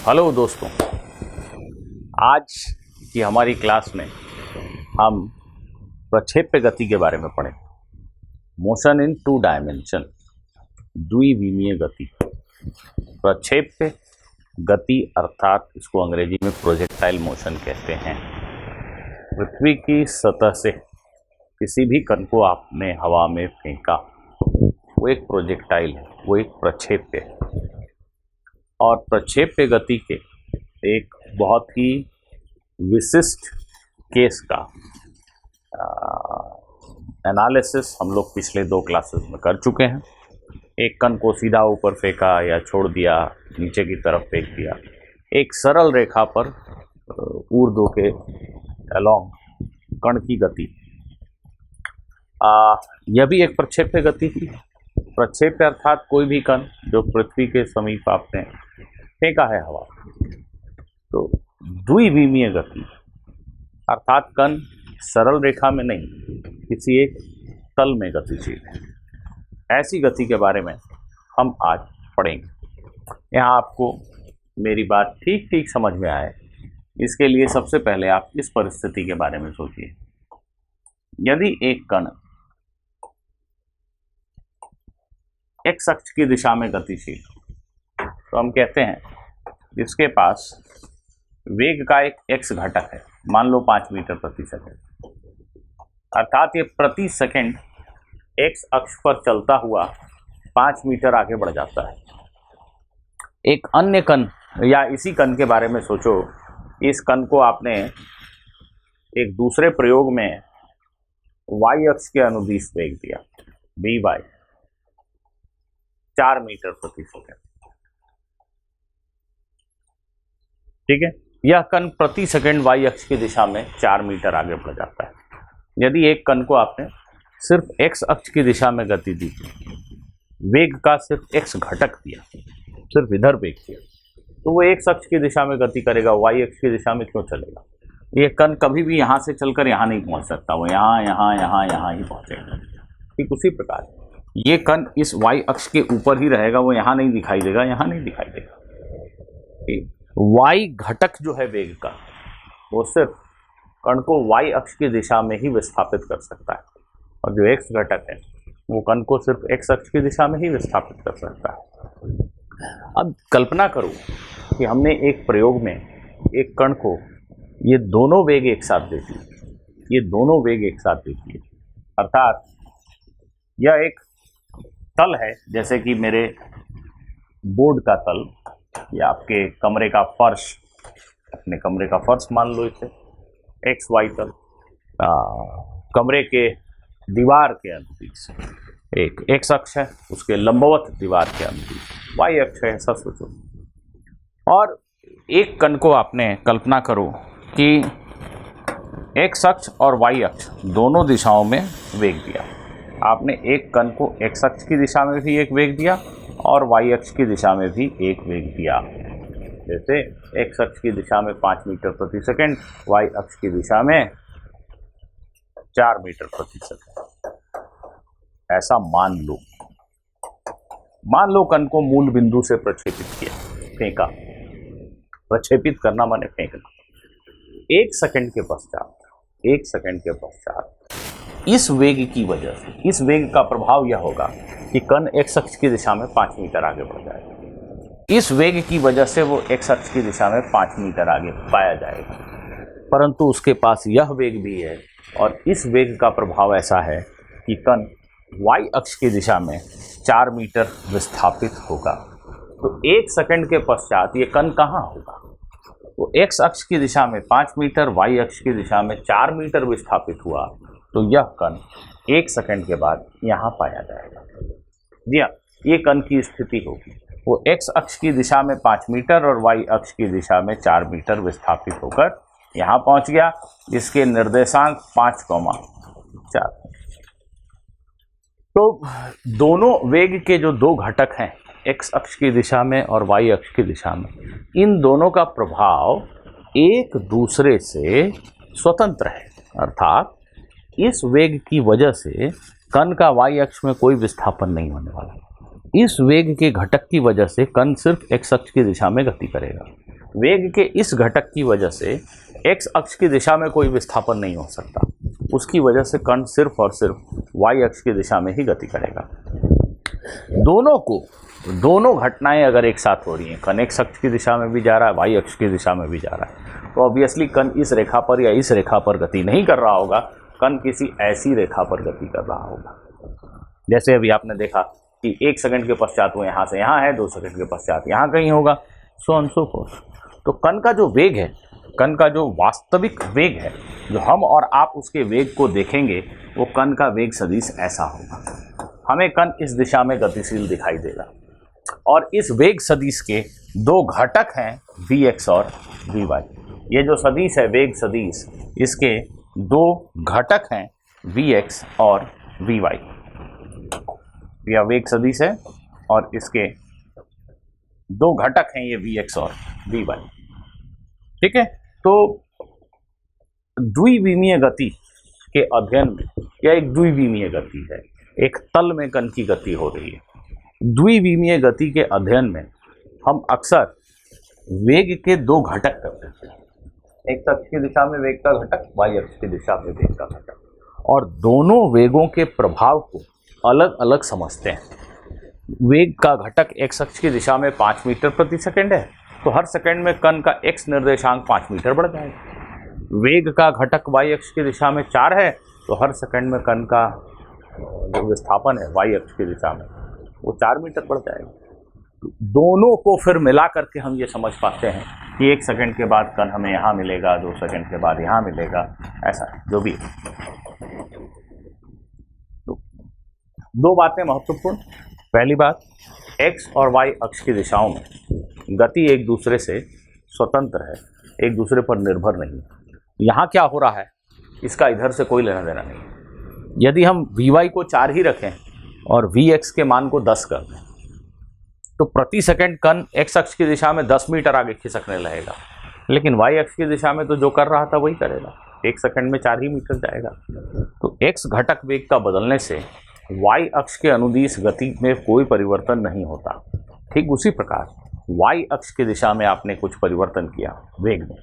Hello दोस्तों, आज की हमारी क्लास में हम प्रक्षेप्य गति के बारे में पढ़ें। मोशन इन टू डायमेंशन, द्विविमीय गति। प्रक्षेप्य गति अर्थात इसको अंग्रेजी में प्रोजेक्टाइल मोशन कहते हैं। पृथ्वी की सतह से किसी भी कण को आपने हवा में फेंका, वो एक प्रोजेक्टाइल है, वो एक प्रक्षेप्य है। और प्रक्षेप्य गति के एक बहुत ही विशिष्ट केस का एनालिसिस हम लोग पिछले 2 क्लासेस में कर चुके हैं। एक कण को सीधा ऊपर फेंका या छोड़ दिया, नीचे की तरफ फेंक दिया, एक सरल रेखा पर ऊर्ध्व के अलोंग कण की गति, यह भी एक प्रक्षेप्य गति थी। प्रक्षेप्य अर्थात कोई भी कण जो पृथ्वी के समीप आपने फेंका है हवा। तो द्विविमीय गति अर्थात कण सरल रेखा में नहीं, किसी एक तल में गतिशील है। ऐसी गति के बारे में हम आज पढ़ेंगे। यहाँ आपको मेरी बात ठीक ठीक समझ में आए, इसके लिए सबसे पहले आप इस परिस्थिति के बारे में सोचिए। यदि एक कण एक्स अक्ष की दिशा में गतिशील, तो हम कहते हैं इसके पास वेग का एक एक्स घटक है, मान लो 5 मीटर प्रति सेकंड, अर्थात ये प्रति सेकंड एक्स अक्ष पर चलता हुआ 5 मीटर आगे बढ़ जाता है। एक अन्य कण या इसी कण के बारे में सोचो, इस कण को आपने एक दूसरे प्रयोग में वाई अक्ष के अनुदिश वेग दिया, बी वाई 4 मीटर प्रति सेकंड। ठीक है, यह कण प्रति सेकंड वाई अक्ष की दिशा में 4 मीटर आगे बढ़ जाता है। यदि एक कण को आपने सिर्फ एक्स अक्ष की दिशा में गति दी, वेग का सिर्फ एक्स घटक दिया, सिर्फ इधर वेग दिया, तो वो एक्स अक्ष की दिशा में गति करेगा, वाई अक्ष की दिशा में क्यों चलेगा? ये कण कभी भी यहाँ से चलकर यहाँ नहीं पहुँच सकता, वो यहाँ ही पहुँचेगा। ठीक उसी प्रकार ये कण इस वाई अक्ष के ऊपर ही रहेगा, वो यहाँ नहीं दिखाई देगा, यहाँ नहीं दिखाई देगा। वाई घटक जो है वेग का, वो सिर्फ कण को वाई अक्ष की दिशा में ही विस्थापित कर सकता है, और जो एक्स घटक है वो कण को सिर्फ एक्स अक्ष की दिशा में ही विस्थापित कर सकता है। अब कल्पना करो कि हमने एक प्रयोग में एक कण को ये दोनों वेग एक साथ दे दिए, ये दोनों वेग एक साथ दे दिए, अर्थात यह एक तल है, जैसे कि मेरे बोर्ड का तल या आपके कमरे का फर्श, अपने कमरे का फर्श मान लो इसे एक्स वाई तल, कमरे के दीवार के अनुदिश एक एक्स अक्ष है, उसके लंबवत दीवार के अनुदिश वाई अक्ष है, ऐसा सोचो। और एक कण को आपने कल्पना करो कि एक्स अक्ष और वाई अक्ष दोनों दिशाओं में वेग दिया। आपने एक कण को एक्स अक्ष की दिशा में भी एक वेग दिया और वाई अक्ष की दिशा में भी एक वेग दिया। जैसे एक्स अक्ष की दिशा में 5 मीटर प्रति सेकंड, वाई अक्ष की दिशा में 4 मीटर प्रति सेकंड, ऐसा मान लो कण को मूल बिंदु से प्रक्षेपित किया, फेंका। प्रक्षेपित करना माने फेंकना। 1 सेकंड के पश्चात इस वेग की वजह से, इस वेग का प्रभाव यह होगा कि कण एक्स अक्ष की दिशा में 5 मीटर आगे बढ़ जाएगा। इस वेग की वजह से वो एक्स अक्ष की दिशा में 5 मीटर आगे पाया जाएगा, परंतु उसके पास यह वेग भी है, और इस वेग का प्रभाव ऐसा है कि कण वाई अक्ष की दिशा में 4 मीटर विस्थापित होगा। तो 1 सेकंड के पश्चात ये कण कहाँ होगा? वो एक्स अक्ष की दिशा में 5 मीटर, वाई अक्ष की दिशा में 4 मीटर विस्थापित हुआ, तो यह कण 1 सेकंड के बाद यहाँ पाया जाएगा। जी हाँ, ये कण की स्थिति होगी। वो एक्स अक्ष की दिशा में 5 मीटर और वाई अक्ष की दिशा में 4 मीटर विस्थापित होकर यहाँ पहुँच गया, जिसके निर्देशांक 5,4। तो दोनों वेग के जो 2 घटक हैं, एक्स अक्ष की दिशा में और वाई अक्ष की दिशा में, इन दोनों का प्रभाव एक दूसरे से स्वतंत्र है, अर्थात इस वेग की वजह से कण का वाई अक्ष में कोई विस्थापन नहीं होने वाला। इस वेग के घटक की वजह से कण सिर्फ एक्स अक्ष की दिशा में गति करेगा। वेग के इस घटक की वजह से एक्स अक्ष की दिशा में कोई विस्थापन नहीं हो सकता, उसकी वजह से कण सिर्फ और सिर्फ वाई अक्ष की दिशा में ही गति करेगा। दोनों घटनाएं अगर एक साथ हो रही हैं, कण एक्स अक्ष की दिशा में भी जा रहा है, वाई अक्ष की दिशा में भी जा रहा है, तो ऑब्वियसली कण इस रेखा पर या इस रेखा पर गति नहीं कर रहा होगा, कण किसी ऐसी रेखा पर गति कर रहा होगा। जैसे अभी आपने देखा कि 1 सेकंड के पश्चात वो यहाँ से यहाँ है, 2 सेकंड के पश्चात यहाँ कहीं होगा, सो ऑन सो फोर्थ। तो कण का जो वेग है, कण का जो वास्तविक वेग है, जो हम और आप उसके वेग को देखेंगे, वो कण का वेग सदिश ऐसा होगा। हमें कण इस दिशा में गतिशील दिखाई देगा और इस वेग सदिश के दो घटक हैं Vx और Vy। ये जो सदिश है वेग सदिश, इसके दो घटक हैं Vx और Vy। यह वेग सदिश है और इसके दो घटक हैं ये Vx और Vy। ठीक है, तो द्विविमीय गति के अध्ययन में, या एक द्विविमीय गति है, एक तल में कण की गति हो रही है, द्विविमीय गति के अध्ययन में हम अक्सर वेग के दो घटक करते हैं, एक अक्ष की दिशा में वेग का घटक, वाई अक्ष की दिशा में वेग का घटक, और दोनों वेगों के प्रभाव को अलग अलग समझते हैं। वेग का घटक एक्स अक्ष की दिशा में 5 मीटर प्रति सेकंड है, तो हर सेकंड में कण का एक्स निर्देशांक 5 मीटर बढ़ जाएगा। वेग का घटक वाई अक्ष की दिशा में 4 है, तो हर सेकंड में कण का जो विस्थापन है वाई अक्ष की दिशा में वो 4 मीटर बढ़ जाएगा। दोनों को फिर मिला करके हम ये समझ पाते हैं कि 1 सेकंड के बाद कण हमें यहाँ मिलेगा, 2 सेकंड के बाद यहाँ मिलेगा, ऐसा है जो भी। तो दो बातें महत्वपूर्ण। पहली बात, एक्स और वाई अक्ष की दिशाओं में गति एक दूसरे से स्वतंत्र है, एक दूसरे पर निर्भर नहीं। यहाँ क्या हो रहा है इसका इधर से कोई लेना देना नहीं। यदि हम Vy को 4 ही रखें और Vx के मान को 10 कर दें, तो प्रति सेकंड कण x अक्ष की दिशा में 10 मीटर आगे खिसकने लगेगा, लेकिन y अक्ष की दिशा में तो जो कर रहा था वही करेगा, 1 सेकंड में 4 ही मीटर जाएगा। तो x घटक वेग का बदलने से y अक्ष के अनुदिश गति में कोई परिवर्तन नहीं होता। ठीक उसी प्रकार y अक्ष की दिशा में आपने कुछ परिवर्तन किया वेग में,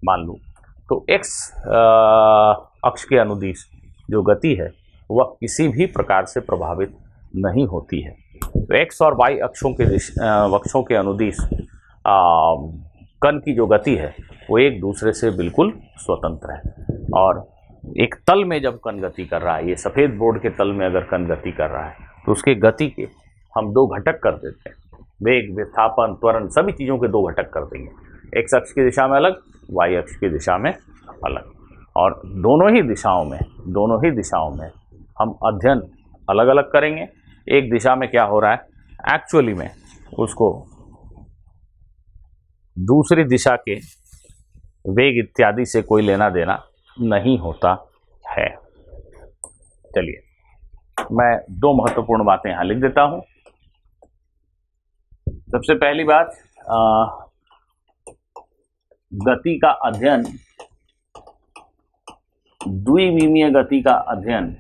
मान लो, तो x अक्ष के अनुदिश जो गति है वह किसी भी प्रकार से प्रभावित नहीं होती है। तो एक्स और वाई अक्षों के अनुदिश कण की जो गति है वो एक दूसरे से बिल्कुल स्वतंत्र है। और एक तल में जब कण गति कर रहा है, ये सफ़ेद बोर्ड के तल में अगर कण गति कर रहा है, तो उसके गति के हम दो घटक कर देते हैं, वेग, विस्थापन, त्वरण, सभी चीज़ों के दो घटक कर देंगे। एक्स अक्ष की दिशा में अलग, वाई अक्ष की दिशा में अलग, और दोनों ही दिशाओं में हम अध्ययन अलग अलग करेंगे। एक दिशा में क्या हो रहा है एक्चुअली में, उसको दूसरी दिशा के वेग इत्यादि से कोई लेना देना नहीं होता है। चलिए मैं दो महत्वपूर्ण बातें यहाँ लिख देता हूँ। सबसे पहली बात, गति का अध्ययन, द्विविमीय गति का अध्ययन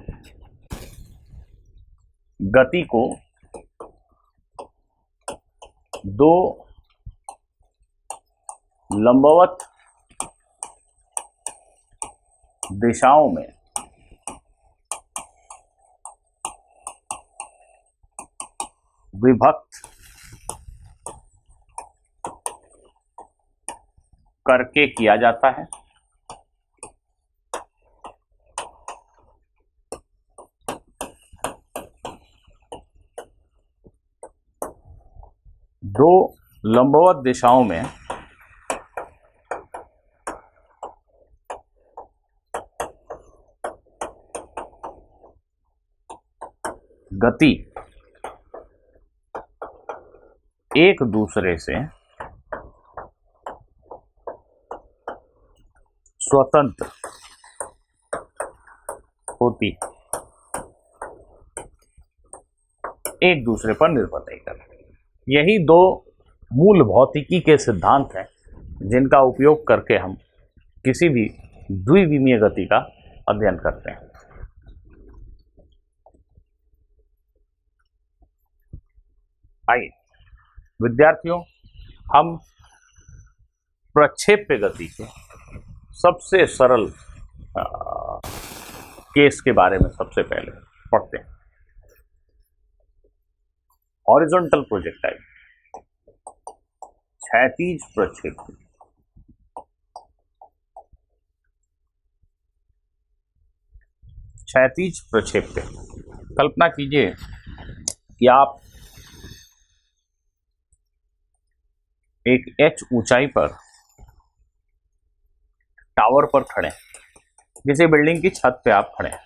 गति को दो लंबवत दिशाओं में विभक्त करके किया जाता है। दो लंबवत दिशाओं में गति एक दूसरे से स्वतंत्र होती, एक दूसरे पर निर्भर नहीं करती। यही दो मूल भौतिकी के सिद्धांत हैं जिनका उपयोग करके हम किसी भी द्विविमीय गति का अध्ययन करते हैं। आइए विद्यार्थियों, हम प्रक्षेप्य गति के सबसे सरल केस के बारे में सबसे पहले पढ़ते हैं। हॉरिजॉन्टल प्रोजेक्टाइल, क्षैतिज प्रक्षेप्य। क्षैतिज प्रक्षेप्य, कल्पना कीजिए कि आप एक h ऊंचाई पर टावर पर खड़े हैं, किसी बिल्डिंग की छत पे आप खड़े हैं।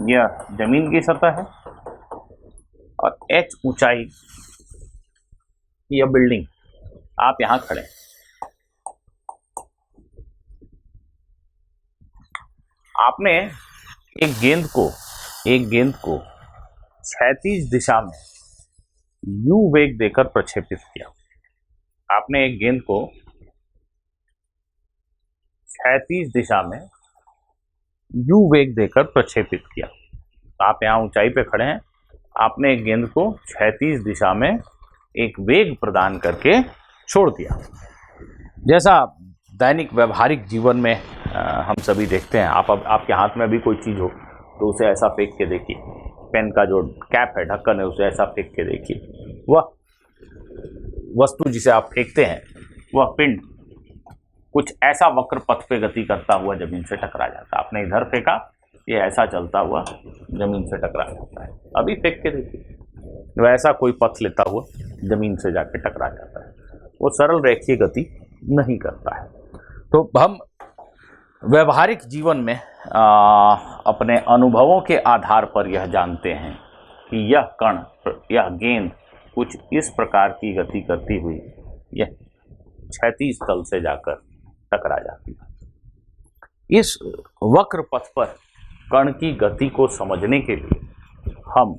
यह जमीन की सतह है और h ऊंचाई की यह बिल्डिंग, आप यहां खड़े हैं। आपने एक गेंद को क्षैतिज दिशा में u वेग देकर प्रक्षेपित किया। आपने एक गेंद को क्षैतिज दिशा में u वेग देकर प्रक्षेपित किया। आप यहाँ ऊंचाई पे खड़े हैं, आपने एक गेंद को क्षैतिज दिशा में एक वेग प्रदान करके छोड़ दिया। जैसा दैनिक व्यवहारिक जीवन में हम सभी देखते हैं, आपके हाथ में अभी कोई चीज़ हो तो उसे ऐसा फेंक के देखिए, पेन का जो कैप है, ढक्कन है, उसे ऐसा फेंक के देखिए। वह वस्तु जिसे आप फेंकते हैं, वह पिंड कुछ ऐसा वक्र पथ पे गति करता हुआ जमीन से टकरा जाता है। आपने इधर फेंका, ये ऐसा चलता हुआ जमीन से टकरा जाता है। अभी फेंक के देखिए, वह ऐसा कोई पथ लेता हुआ जमीन से जाके टकरा जाता है। वो सरल रेखीय गति नहीं करता है। तो हम व्यवहारिक जीवन में अपने अनुभवों के आधार पर यह जानते हैं कि यह कण, यह गेंद कुछ इस प्रकार की गति करती हुई यह क्षैतिज तल से जाकर टकरा जाती है। इस वक्र पथ पर कण की गति को समझने के लिए हम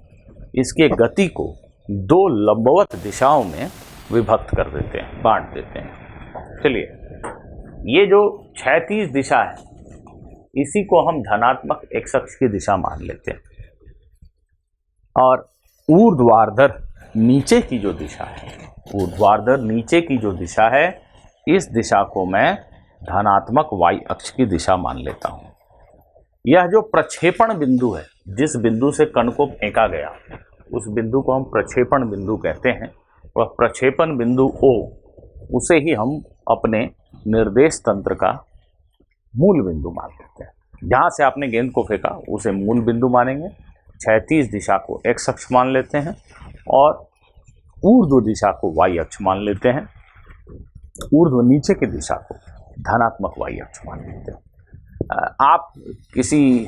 इसके गति को दो लंबवत दिशाओं में विभक्त कर देते हैं, बांट देते हैं। चलिए, ये जो क्षैतिज दिशा है, इसी को हम धनात्मक x अक्ष की दिशा मान लेते हैं, और ऊर्ध्वाधर नीचे की जो दिशा है, ऊर्ध्वाधर नीचे की जो दिशा है, इस दिशा को मैं धनात्मक y अक्ष की दिशा मान लेता हूं। यह जो प्रक्षेपण बिंदु है, जिस बिंदु से कण को फेंका गया, उस बिंदु को हम प्रक्षेपण बिंदु कहते हैं। वह प्रक्षेपण बिंदु O, उसे ही हम अपने निर्देश तंत्र का मूल बिंदु मान लेते हैं। जहां से आपने गेंद को फेंका उसे मूल बिंदु मानेंगे, क्षैतिज दिशा को x अक्ष मान लेते हैं और ऊर्ध्व दिशा को y अक्ष मान लेते हैं। ऊर्ध्व नीचे की दिशा को धनात्मक y अक्ष मान लेते हैं। आप किसी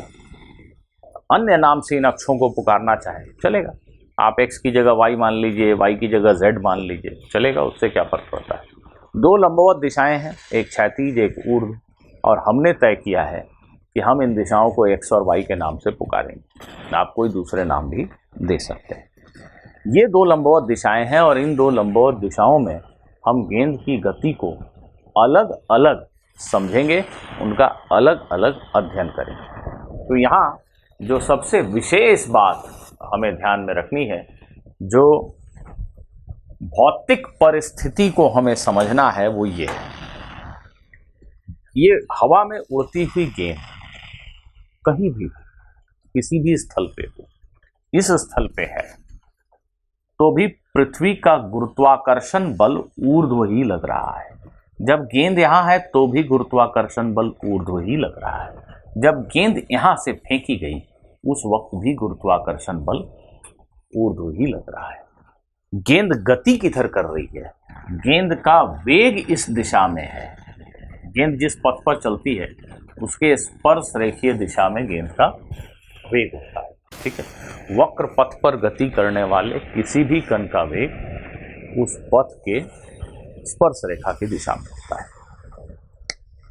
अन्य नाम से इन अक्षों को पुकारना चाहें, चलेगा। आप x की जगह y मान लीजिए, y की जगह z मान लीजिए, चलेगा, उससे क्या फर्क पड़ता है। दो लंबवत दिशाएं हैं, एक क्षैतिज एक ऊर्ध्व, और हमने तय किया है कि हम इन दिशाओं को x और y के नाम से पुकारेंगे। आप कोई दूसरे नाम भी दे सकते हैं। ये दो लंबवत दिशाएं हैं और इन दो लंबवत दिशाओं में हम गेंद की गति को अलग अलग समझेंगे, उनका अलग अलग अध्ययन करेंगे। तो यहाँ जो सबसे विशेष बात हमें ध्यान में रखनी है, जो भौतिक परिस्थिति को हमें समझना है, वो ये है। ये हवा में उड़ती हुई गेंद कहीं भी किसी भी स्थल पे हो, इस स्थल पे है तो भी पृथ्वी का गुरुत्वाकर्षण बल ऊर्ध्व ही लग रहा है। जब गेंद यहाँ है तो भी गुरुत्वाकर्षण बल ऊर्ध्व ही लग रहा है। जब गेंद यहाँ से फेंकी गई उस वक्त भी गुरुत्वाकर्षण बल ऊर्ध्व ही लग रहा है। गेंद गति किधर कर रही है, गेंद का वेग इस दिशा में है। गेंद जिस पथ पर चलती है उसके स्पर्श रेखीय दिशा में गेंद का वेग होता है। ठीक है, वक्र पथ पर गति करने वाले किसी भी कण का वेग उस पथ के स्पर्श रेखा की दिशा में होता है।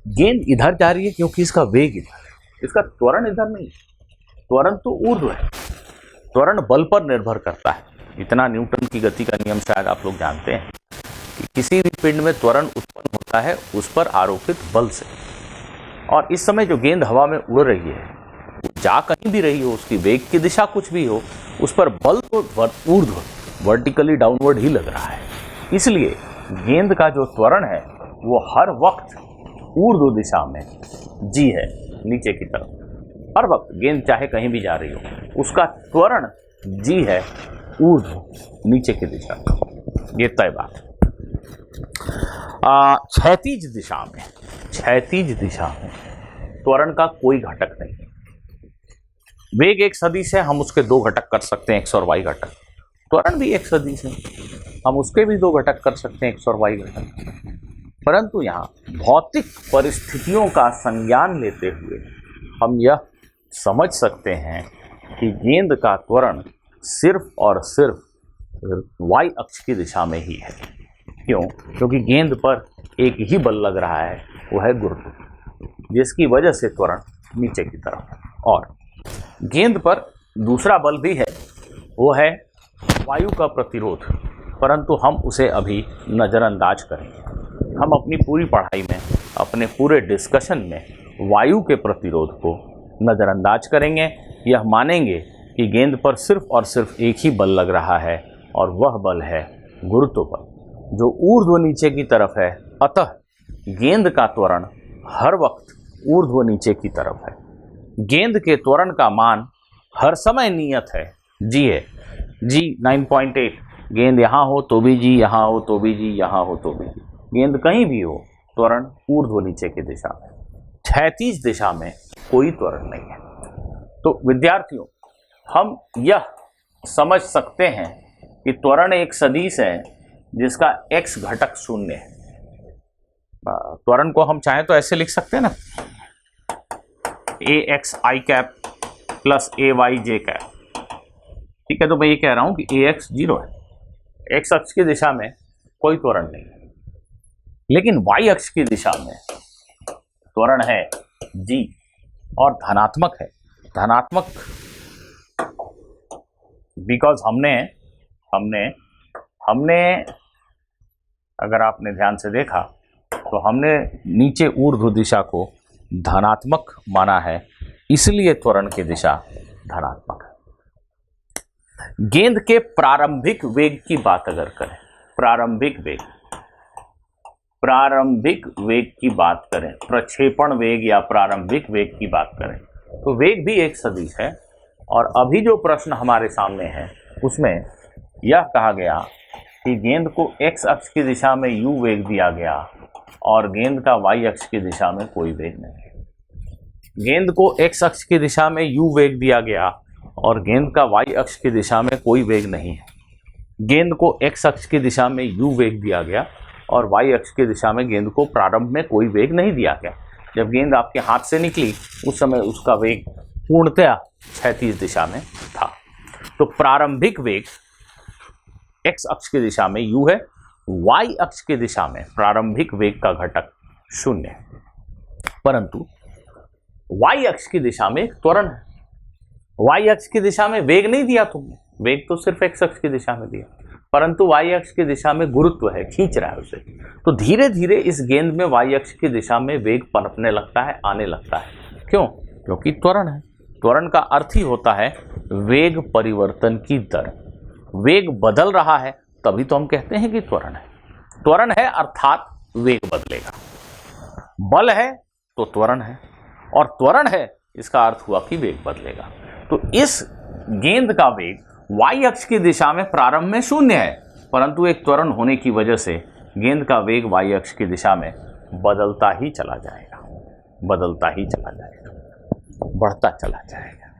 गेंद इधर जा रही है क्योंकि इसका वेग इधर है, इसका त्वरण इधर नहीं, त्वरण तो ऊर्ध्व है। त्वरण बल पर निर्भर करता है। इतना न्यूटन की गति का नियम शायद आप लोग जानते हैं कि किसी भी पिंड में त्वरण उत्पन्न होता है उस पर आरोपित बल से। और इस समय जो गेंद हवा में उड़ रही है, जा कहीं भी रही हो, उसकी वेग की दिशा कुछ भी हो, उस पर बल तो ऊर्ध्व वर्टिकली डाउनवर्ड ही लग रहा है। इसलिए गेंद का जो त्वरण है वो हर वक्त ऊर्ध्व दिशा में जी है, नीचे की तरफ। हर वक्त गेंद चाहे कहीं भी जा रही हो, उसका त्वरण जी है ऊर्ध्व, नीचे की दिशा में। ये तय बात है। क्षैतिज दिशा में, क्षैतिज दिशा में त्वरण का कोई घटक नहीं है। वेग एक सदिश है, हम उसके दो घटक कर सकते हैं, एक्स और वाई घटक। त्वरण भी एक सदिश है, हम उसके भी दो घटक कर सकते हैं, एक्स और वाई घटक। परंतु यहाँ भौतिक परिस्थितियों का संज्ञान लेते हुए हम यह समझ सकते हैं कि गेंद का त्वरण सिर्फ और सिर्फ वाई अक्ष की दिशा में ही है। क्यों? क्योंकि गेंद पर एक ही बल लग रहा है, वो है गुरुत्व, जिसकी वजह से त्वरण नीचे की तरफ है। और गेंद पर दूसरा बल भी है, वो है वायु का प्रतिरोध, परंतु हम उसे अभी नज़रअंदाज करेंगे। हम अपनी पूरी पढ़ाई में, अपने पूरे डिस्कशन में वायु के प्रतिरोध को नज़रअंदाज करेंगे। यह मानेंगे कि गेंद पर सिर्फ और सिर्फ एक ही बल लग रहा है, और वह बल है गुरुत्व बल, जो ऊर्ध्व नीचे की तरफ है। अतः गेंद का त्वरण हर वक्त ऊर्ध्व नीचे की तरफ है। गेंद के त्वरण का मान हर समय नियत है, जी है, जी 9.8। गेंद यहाँ हो तो भी जी, यहाँ हो तो भी जी, यहाँ हो तो भी जी। गेंद कहीं भी हो, त्वरण ऊर्ध्व नीचे की दिशा में। क्षैतिज दिशा में कोई त्वरण नहीं है। तो विद्यार्थियों, हम यह समझ सकते हैं कि त्वरण एक सदिश है जिसका x घटक शून्य है। त्वरण को हम चाहें तो ऐसे लिख सकते हैं ना, ax i cap plus ay j cap. ठीक है, तो मैं ये कह रहा हूं कि ax 0 है, x अक्ष की दिशा में कोई त्वरण नहीं है। लेकिन y अक्ष की दिशा में त्वरण है g, और धनात्मक है। धनात्मक बिकॉज हमने अगर आपने ध्यान से देखा तो हमने नीचे ऊर्ध्व दिशा को धनात्मक माना है, इसलिए त्वरण की दिशा धनात्मक है। गेंद के प्रारंभिक वेग की बात अगर करें, प्रारंभिक वेग की बात करें, प्रक्षेपण वेग या प्रारंभिक वेग की बात करें, तो वेग भी एक सदिश है। और अभी जो प्रश्न हमारे सामने है उसमें यह कहा गया कि गेंद को x अक्ष की दिशा में u वेग दिया गया और गेंद का y अक्ष की दिशा में कोई वेग नहीं है। गेंद को x अक्ष की दिशा में u वेग दिया गया और गेंद का y अक्ष की दिशा में कोई वेग नहीं है। गेंद को x अक्ष की दिशा में u वेग दिया गया और y अक्ष की दिशा में गेंद को प्रारंभ में कोई वेग नहीं दिया गया। जब गेंद आपके हाथ से निकली उस समय उसका वेग पूर्णतया क्षैतिज दिशा में था। तो प्रारंभिक वेग x अक्ष की दिशा में u है, y अक्ष की दिशा में प्रारंभिक वेग का घटक 0 है। परंतु y अक्ष की दिशा में एक त्वरण है। y अक्ष की दिशा में वेग नहीं दिया तुमने, वेग तो सिर्फ x अक्ष की दिशा में दिया, परंतु y अक्ष की दिशा में गुरुत्व है, खींच रहा है उसे। तो धीरे धीरे इस गेंद में y अक्ष की दिशा में वेग पनपने लगता है, आने लगता है। क्यों? क्योंकि त्वरण है। त्वरण का अर्थ ही होता है वेग परिवर्तन की दर। वेग बदल रहा है तभी तो हम कहते हैं कि त्वरण है। त्वरण है अर्थात वेग बदलेगा। बल है तो त्वरण है, और त्वरण है इसका अर्थ हुआ कि वेग बदलेगा। तो इस गेंद का वेग y अक्ष की दिशा में प्रारंभ में 0 है, परंतु एक त्वरण होने की वजह से गेंद का वेग y अक्ष की दिशा में बदलता ही चला जाएगा, बदलता ही चला जाएगा, बढ़ता चला जाएगा।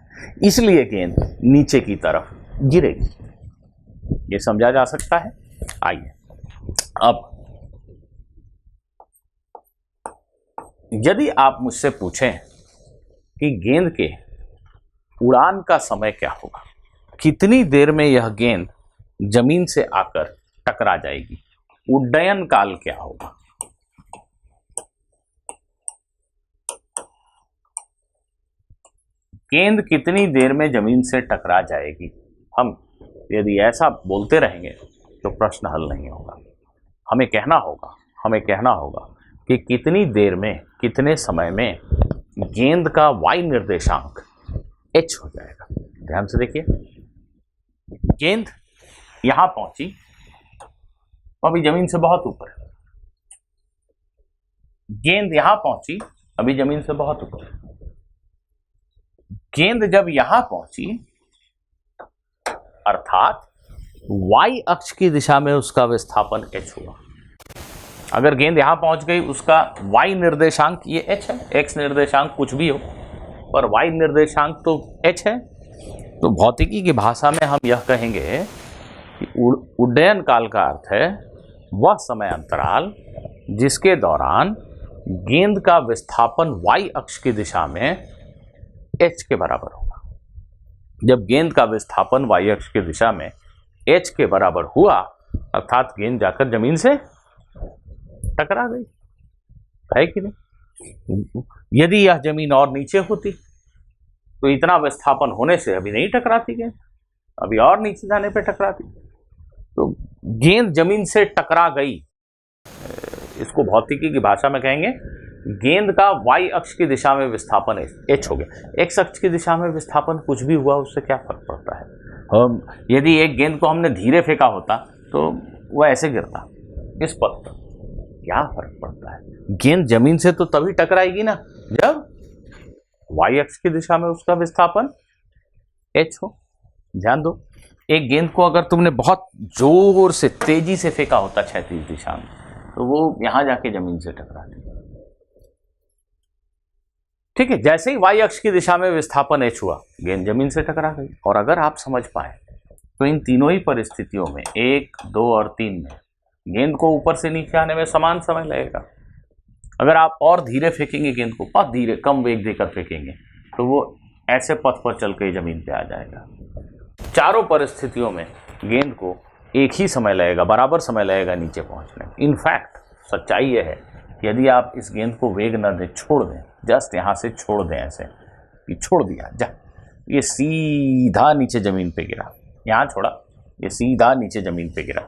इसलिए गेंद नीचे की तरफ गिरेगी। ये समझा जा सकता है। आइए अब यदि आप मुझसे पूछें कि गेंद के उड़ान का समय क्या होगा, कितनी देर में यह गेंद जमीन से आकर टकरा जाएगी, उड्डयन काल क्या होगा, गेंद कितनी देर में जमीन से टकरा जाएगी, हम यदि ऐसा बोलते रहेंगे तो प्रश्न हल नहीं होगा। हमें कहना होगा कि कितनी देर में, कितने समय में गेंद का y निर्देशांक h हो जाएगा। ध्यान से देखिए, गेंद यहां पहुंची तो अभी जमीन से बहुत ऊपर है, गेंद यहां पहुंची अभी जमीन से बहुत ऊपर है। गेंद जब यहां पहुंची अर्थात y अक्ष की दिशा में उसका विस्थापन h हुआ। अगर गेंद यहां पहुंच गई, उसका y निर्देशांक ये h है, x निर्देशांक कुछ भी हो पर y निर्देशांक तो h है। तो भौतिकी की भाषा में हम यह कहेंगे कि उड्डयन काल का अर्थ है वह समय अंतराल जिसके दौरान गेंद का विस्थापन y अक्ष की दिशा में h के बराबर होगा। जब गेंद का विस्थापन y अक्ष की दिशा में h के बराबर हुआ अर्थात गेंद जाकर जमीन से टकरा गई, है कि नहीं? यदि यह जमीन और नीचे होती तो इतना विस्थापन होने से अभी नहीं टकराती गेंद, अभी और नीचे जाने पे टकराती। तो गेंद जमीन से टकरा गई, इसको भौतिकी की भाषा में कहेंगे गेंद का y अक्ष की दिशा में विस्थापन h हो गया। x अक्ष की दिशा में विस्थापन कुछ भी हुआ उससे क्या फर्क पड़ता है। यदि एक गेंद को हमने धीरे फेंका होता तो वह ऐसे गिरता, इस पथ पर क्या फर्क पड़ता है। गेंद जमीन से तो तभी टकराएगी ना जब y अक्ष की दिशा में उसका विस्थापन h हो। ध्यान दो, एक गेंद को अगर तुमने बहुत जोर से तेजी से फेंका होता क्षैतिज दिशा में तो वो यहां जाके जमीन से टकराती। ठीक है, जैसे ही y अक्ष की दिशा में विस्थापन h हुआ गेंद जमीन से टकरा गई। और अगर आप समझ पाए तो इन तीनों ही परिस्थितियों में 1, 2 और 3 में गेंद को ऊपर से नीचे आने में समान समय लगेगा। अगर आप और धीरे फेंकेंगे गेंद को, बहुत धीरे कम वेग देकर फेंकेंगे तो वो ऐसे पथ पर चल के जमीन पे आ जाएगा। चारों परिस्थितियों में गेंद को एक ही समय लगेगा, बराबर समय लगेगा नीचे पहुंचने में। इनफैक्ट सच्चाई यह है कि यदि आप इस गेंद को वेग न दें, छोड़ दें, जस्ट यहाँ से छोड़ दें, ऐसे कि छोड़ दिया जा, ये सीधा नीचे जमीन पे गिरा, यहाँ छोड़ा, ये सीधा नीचे जमीन पे गिरा।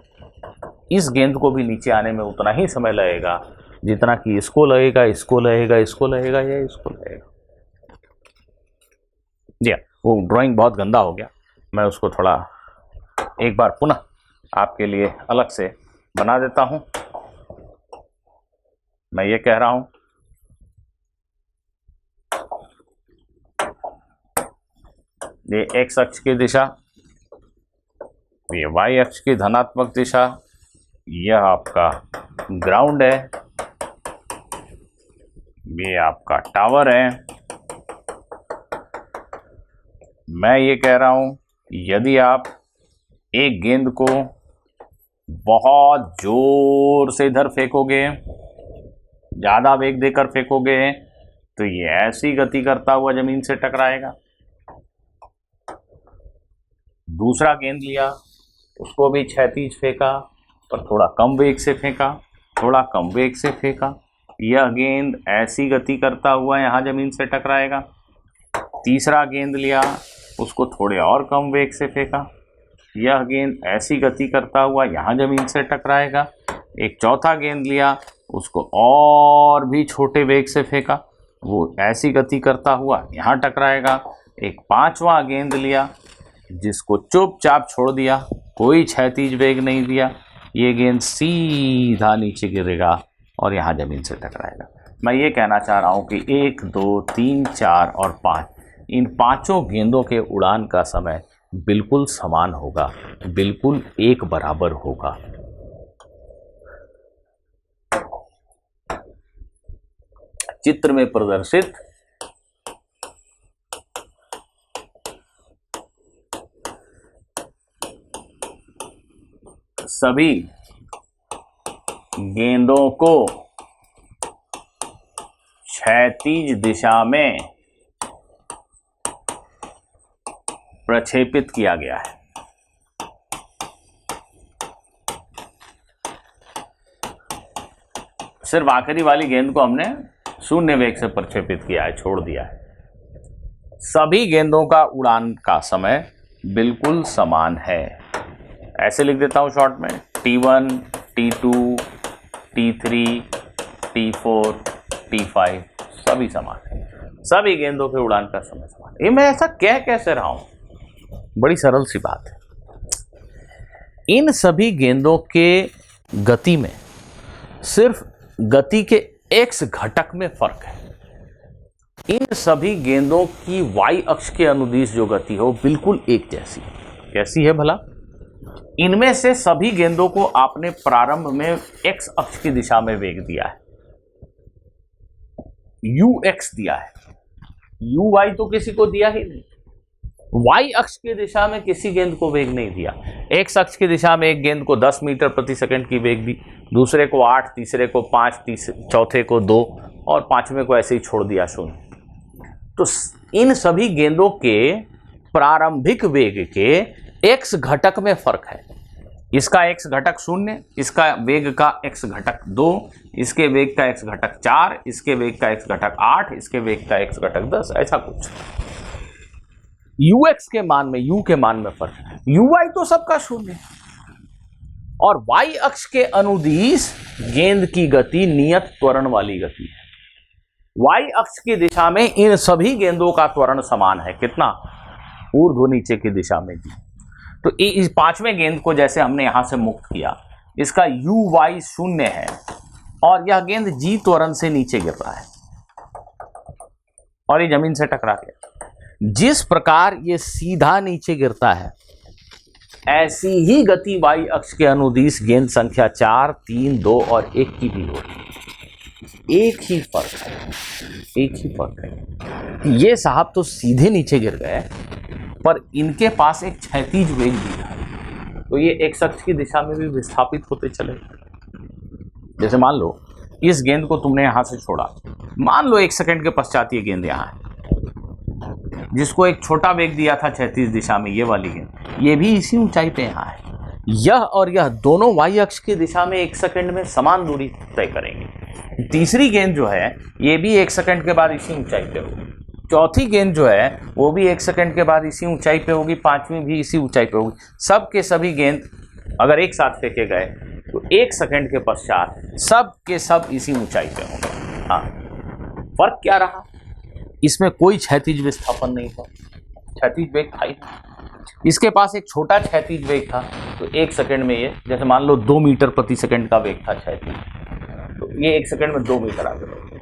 इस गेंद को भी नीचे आने में उतना ही समय लगेगा जितना कि इसको लगेगा, इसको लगेगा, इसको लगेगा या इसको लगेगा। जी, वो ड्राइंग बहुत गंदा हो गया, मैं उसको थोड़ा एक बार पुनः आपके लिए अलग से बना देता हूं। मैं ये कह रहा हूं ये x अक्ष की दिशा, ये y अक्ष की धनात्मक दिशा, यह आपका ग्राउंड है, ये आपका टावर है। मैं ये कह रहा हूं यदि आप एक गेंद को बहुत जोर से इधर फेंकोगे, ज्यादा वेग देकर फेंकोगे तो ये ऐसी गति करता हुआ जमीन से टकराएगा। दूसरा गेंद लिया, उसको भी क्षैतिज फेंका पर थोड़ा कम वेग से फेंका, थोड़ा कम वेग से फेंका, यह गेंद ऐसी गति करता हुआ यहाँ जमीन से टकराएगा। तीसरा गेंद लिया, उसको थोड़े और कम वेग से फेंका, यह गेंद ऐसी गति करता हुआ यहाँ जमीन से टकराएगा। एक चौथा गेंद लिया, उसको और भी छोटे वेग से फेंका, वो ऐसी गति करता हुआ यहाँ टकराएगा। एक पांचवा गेंद लिया जिसको चुपचाप छोड़ दिया, कोई क्षैतिज वेग नहीं दिया, ये गेंद सीधा नीचे गिरेगा और यहाँ जमीन से टकराएगा। मैं ये कहना चाह रहा हूँ कि 1, 2, 3, 4 और 5 इन पांचों गेंदों के उड़ान का समय बिल्कुल समान होगा, बिल्कुल एक बराबर होगा। चित्र में प्रदर्शित सभी गेंदों को क्षैतिज दिशा में प्रक्षेपित किया गया है। सिर्फ आखिरी वाली गेंद को हमने शून्य वेग से प्रक्षेपित किया है, छोड़ दिया है। सभी गेंदों का उड़ान का समय बिल्कुल समान है। ऐसे लिख देता हूं शॉर्ट में, T1, T2, T3, T4, T5 सभी समान है। सभी गेंदों के उड़ान का समय समान है। ये मैं ऐसा कह कैसे रहा हूं? बड़ी सरल सी बात है। इन सभी गेंदों के गति में सिर्फ गति के x घटक में फर्क है। इन सभी गेंदों की y अक्ष के अनुदिश जो गति हो बिल्कुल एक जैसी है। कैसी है भला? इनमें से सभी गेंदों को आपने प्रारंभ में x अक्ष की दिशा में वेग दिया है, ux दिया है, uy तो किसी को दिया ही नहीं। y अक्ष की दिशा में किसी गेंद को वेग नहीं दिया। x अक्ष की दिशा में एक गेंद को 10 मीटर प्रति सेकंड की वेग दी, दूसरे को 8, तीसरे को 5, चौथे को 2 और पांचवें को ऐसे ही छोड़ दिया 0। तो इन सभी गेंदों के प्रारंभिक वेग के x घटक में फर्क है। इसका x घटक 0, इसका वेग का x घटक 2, इसके वेग का x घटक 4, इसके वेग का x घटक 8, इसके वेग का x घटक 10, ऐसा कुछ। ux के मान में, u के मान में फर्क है। uy तो सबका 0 है। और y अक्ष के अनुदिश गेंद की गति नियत त्वरण वाली गति है। y अक्ष की दिशा में इन सभी गेंदों का त्वरण समान है। कितना? ऊर्ध्व नीचे की दिशा में जी। तो इस पांचवें गेंद को जैसे हमने यहां से मुक्त किया, इसका uy 0 है और यह गेंद g त्वरण से नीचे गिर रहा है और ये जमीन से टकरा गया। जिस प्रकार ये सीधा नीचे गिरता है, ऐसी ही गति y अक्ष के अनुदिश गेंद संख्या 4, 3, 2 और 1 की भी होगी। एक ही फर्क है, एक ही फर्क है। ये साहब तो सीधे नीचे गिर गए, पर इनके पास एक क्षैतिज वेग भी था, तो ये x अक्ष की दिशा में भी विस्थापित होते चले। जैसे मान लो इस गेंद को तुमने यहां से छोड़ा, मान लो 1 सेकंड के पश्चात ये गेंद यहाँ है, जिसको एक छोटा वेग दिया था क्षैतिज दिशा में, ये वाली गेंद, ये भी इसी ऊंचाई पे यहाँ है। यह और यह दोनों y अक्ष की दिशा में 1 सेकंड में समान दूरी तय करेंगे। तीसरी गेंद जो है ये भी 1 सेकंड के बाद इसी ऊंचाई पे होगी। चौथी गेंद जो है वो भी 1 सेकंड के बाद इसी ऊंचाई पे होगी। पांचवी भी इसी ऊंचाई पे होगी। सब के सभी गेंद अगर एक साथ फेंके गए तो 1 सेकंड के पश्चात सब के सब इसी ऊंचाई पे होंगे। हाँ, फर्क क्या रहा? इसमें कोई क्षैतिज विस्थापन नहीं था, क्षैतिज वेग था ही। इसके पास एक छोटा क्षैतिज वेग था, तो 1 सेकंड में ये, जैसे मान लो 2 मीटर प्रति सेकंड का वेग था क्षैतिज, तो ये 1 सेकंड में 2 मीटर आगे बढ़ गया।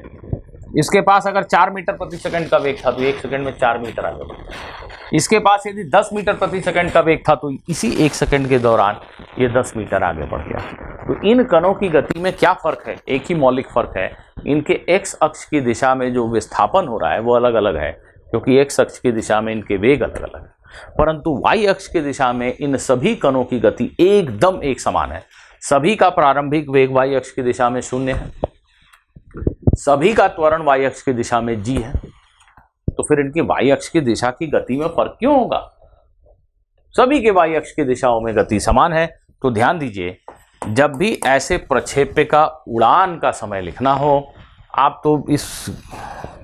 इसके पास अगर 4 मीटर प्रति सेकंड का वेग था तो 1 सेकंड में 4 मीटर आगे बढ़ गया। इसके पास यदि 10 मीटर प्रति सेकंड का वेग था तो इसी 1 सेकंड के दौरान ये 10 मीटर आगे बढ़ गया। तो इन कणों की गति में क्या फर्क है? एक ही मौलिक फर्क है, इनके x अक्ष की दिशा में जो विस्थापन हो रहा है वो अलग अलग है, क्योंकि x अक्ष की दिशा में इनके वेग अलग अलग है, परंतु y अक्ष की दिशा में इन सभी कणों की गति एकदम एक समान है। सभी का प्रारंभिक वेग y अक्ष की दिशा में 0 है, सभी का त्वरण y अक्ष की दिशा में g है। तो फिर इनकी y अक्ष की दिशा की गति में फर्क क्यों होगा? सभी के y अक्ष की दिशाओं में गति समान है। तो ध्यान दीजिए, जब भी ऐसे प्रक्षेप्य का उड़ान का समय लिखना हो, आप तो इस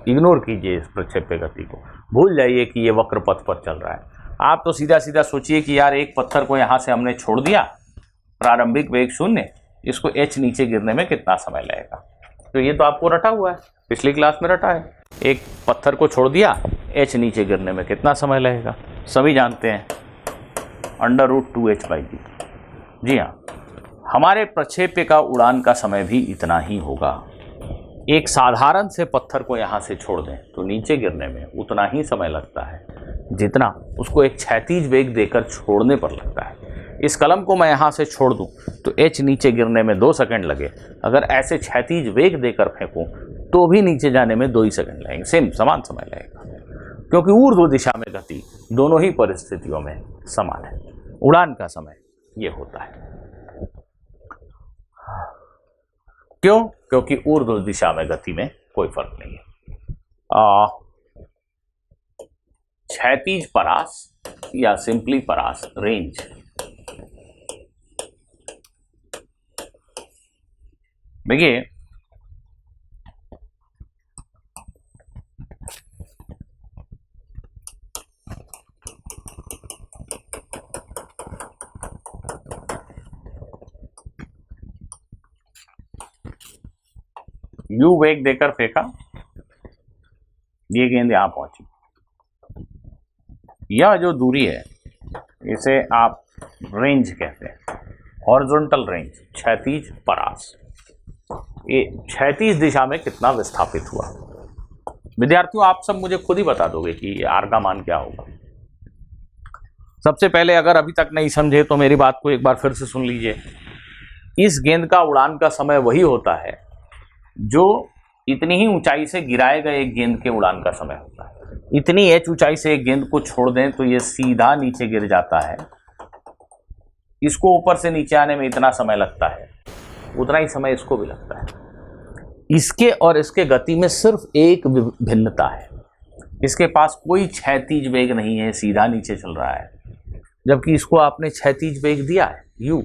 इग्नोर कीजिए, इस प्रक्षेप्य गति को भूल जाइए कि ये वक्र पथ पर चल रहा है। आप तो सीधा सीधा सोचिए कि यार एक पत्थर को यहाँ से हमने छोड़ दिया, प्रारंभिक वेग 0, इसको h नीचे गिरने में कितना समय लगेगा? तो ये तो आपको रटा हुआ है, पिछली क्लास में रटा है। एक पत्थर को छोड़ दिया, h नीचे गिरने में कितना समय लगेगा? सभी जानते हैं, √2h/g। जी हाँ, हमारे प्रक्षेप्य का उड़ान का समय भी इतना ही होगा। एक साधारण से पत्थर को यहाँ से छोड़ दें तो नीचे गिरने में उतना ही समय लगता है जितना उसको एक क्षैतिज वेग देकर छोड़ने पर लगता है। इस कलम को मैं यहाँ से छोड़ दूँ तो h नीचे गिरने में 2 सेकंड लगे, अगर ऐसे क्षैतिज वेग देकर फेंकूँ तो भी नीचे जाने में 2 ही सेकंड लगेंगे, समान समय लगेगा, क्योंकि ऊर्ध्व दिशा में गति दोनों ही परिस्थितियों में समान है। उड़ान का समय ये होता है। क्यों? क्योंकि ऊर्ध्व दिशा में गति में कोई फर्क नहीं है। क्षैतिज परास या सिंपली परास रेंज, देखिए u वेग देकर फेंका, ये गेंद यहां पहुंची, यह जो दूरी है इसे आप रेंज कहते हैं। हॉरिजॉन्टल रेंज, क्षैतिज परास, ये क्षैतिज दिशा में कितना विस्थापित हुआ। विद्यार्थियों आप सब मुझे खुद ही बता दोगे कि आर का मान क्या होगा। सबसे पहले अगर अभी तक नहीं समझे तो मेरी बात को एक बार फिर से सुन लीजिए। इस गेंद का उड़ान का समय वही होता है जो इतनी ही ऊंचाई से गिराए गए एक गेंद के उड़ान का समय होता है। इतनी एच ऊंचाई से एक गेंद को छोड़ दें तो ये सीधा नीचे गिर जाता है, इसको ऊपर से नीचे आने में इतना समय लगता है, उतना ही समय इसको भी लगता है। इसके और इसके गति में सिर्फ एक भिन्नता है, इसके पास कोई क्षैतिज वेग नहीं है, सीधा नीचे चल रहा है, जबकि इसको आपने क्षैतिज वेग दिया है u,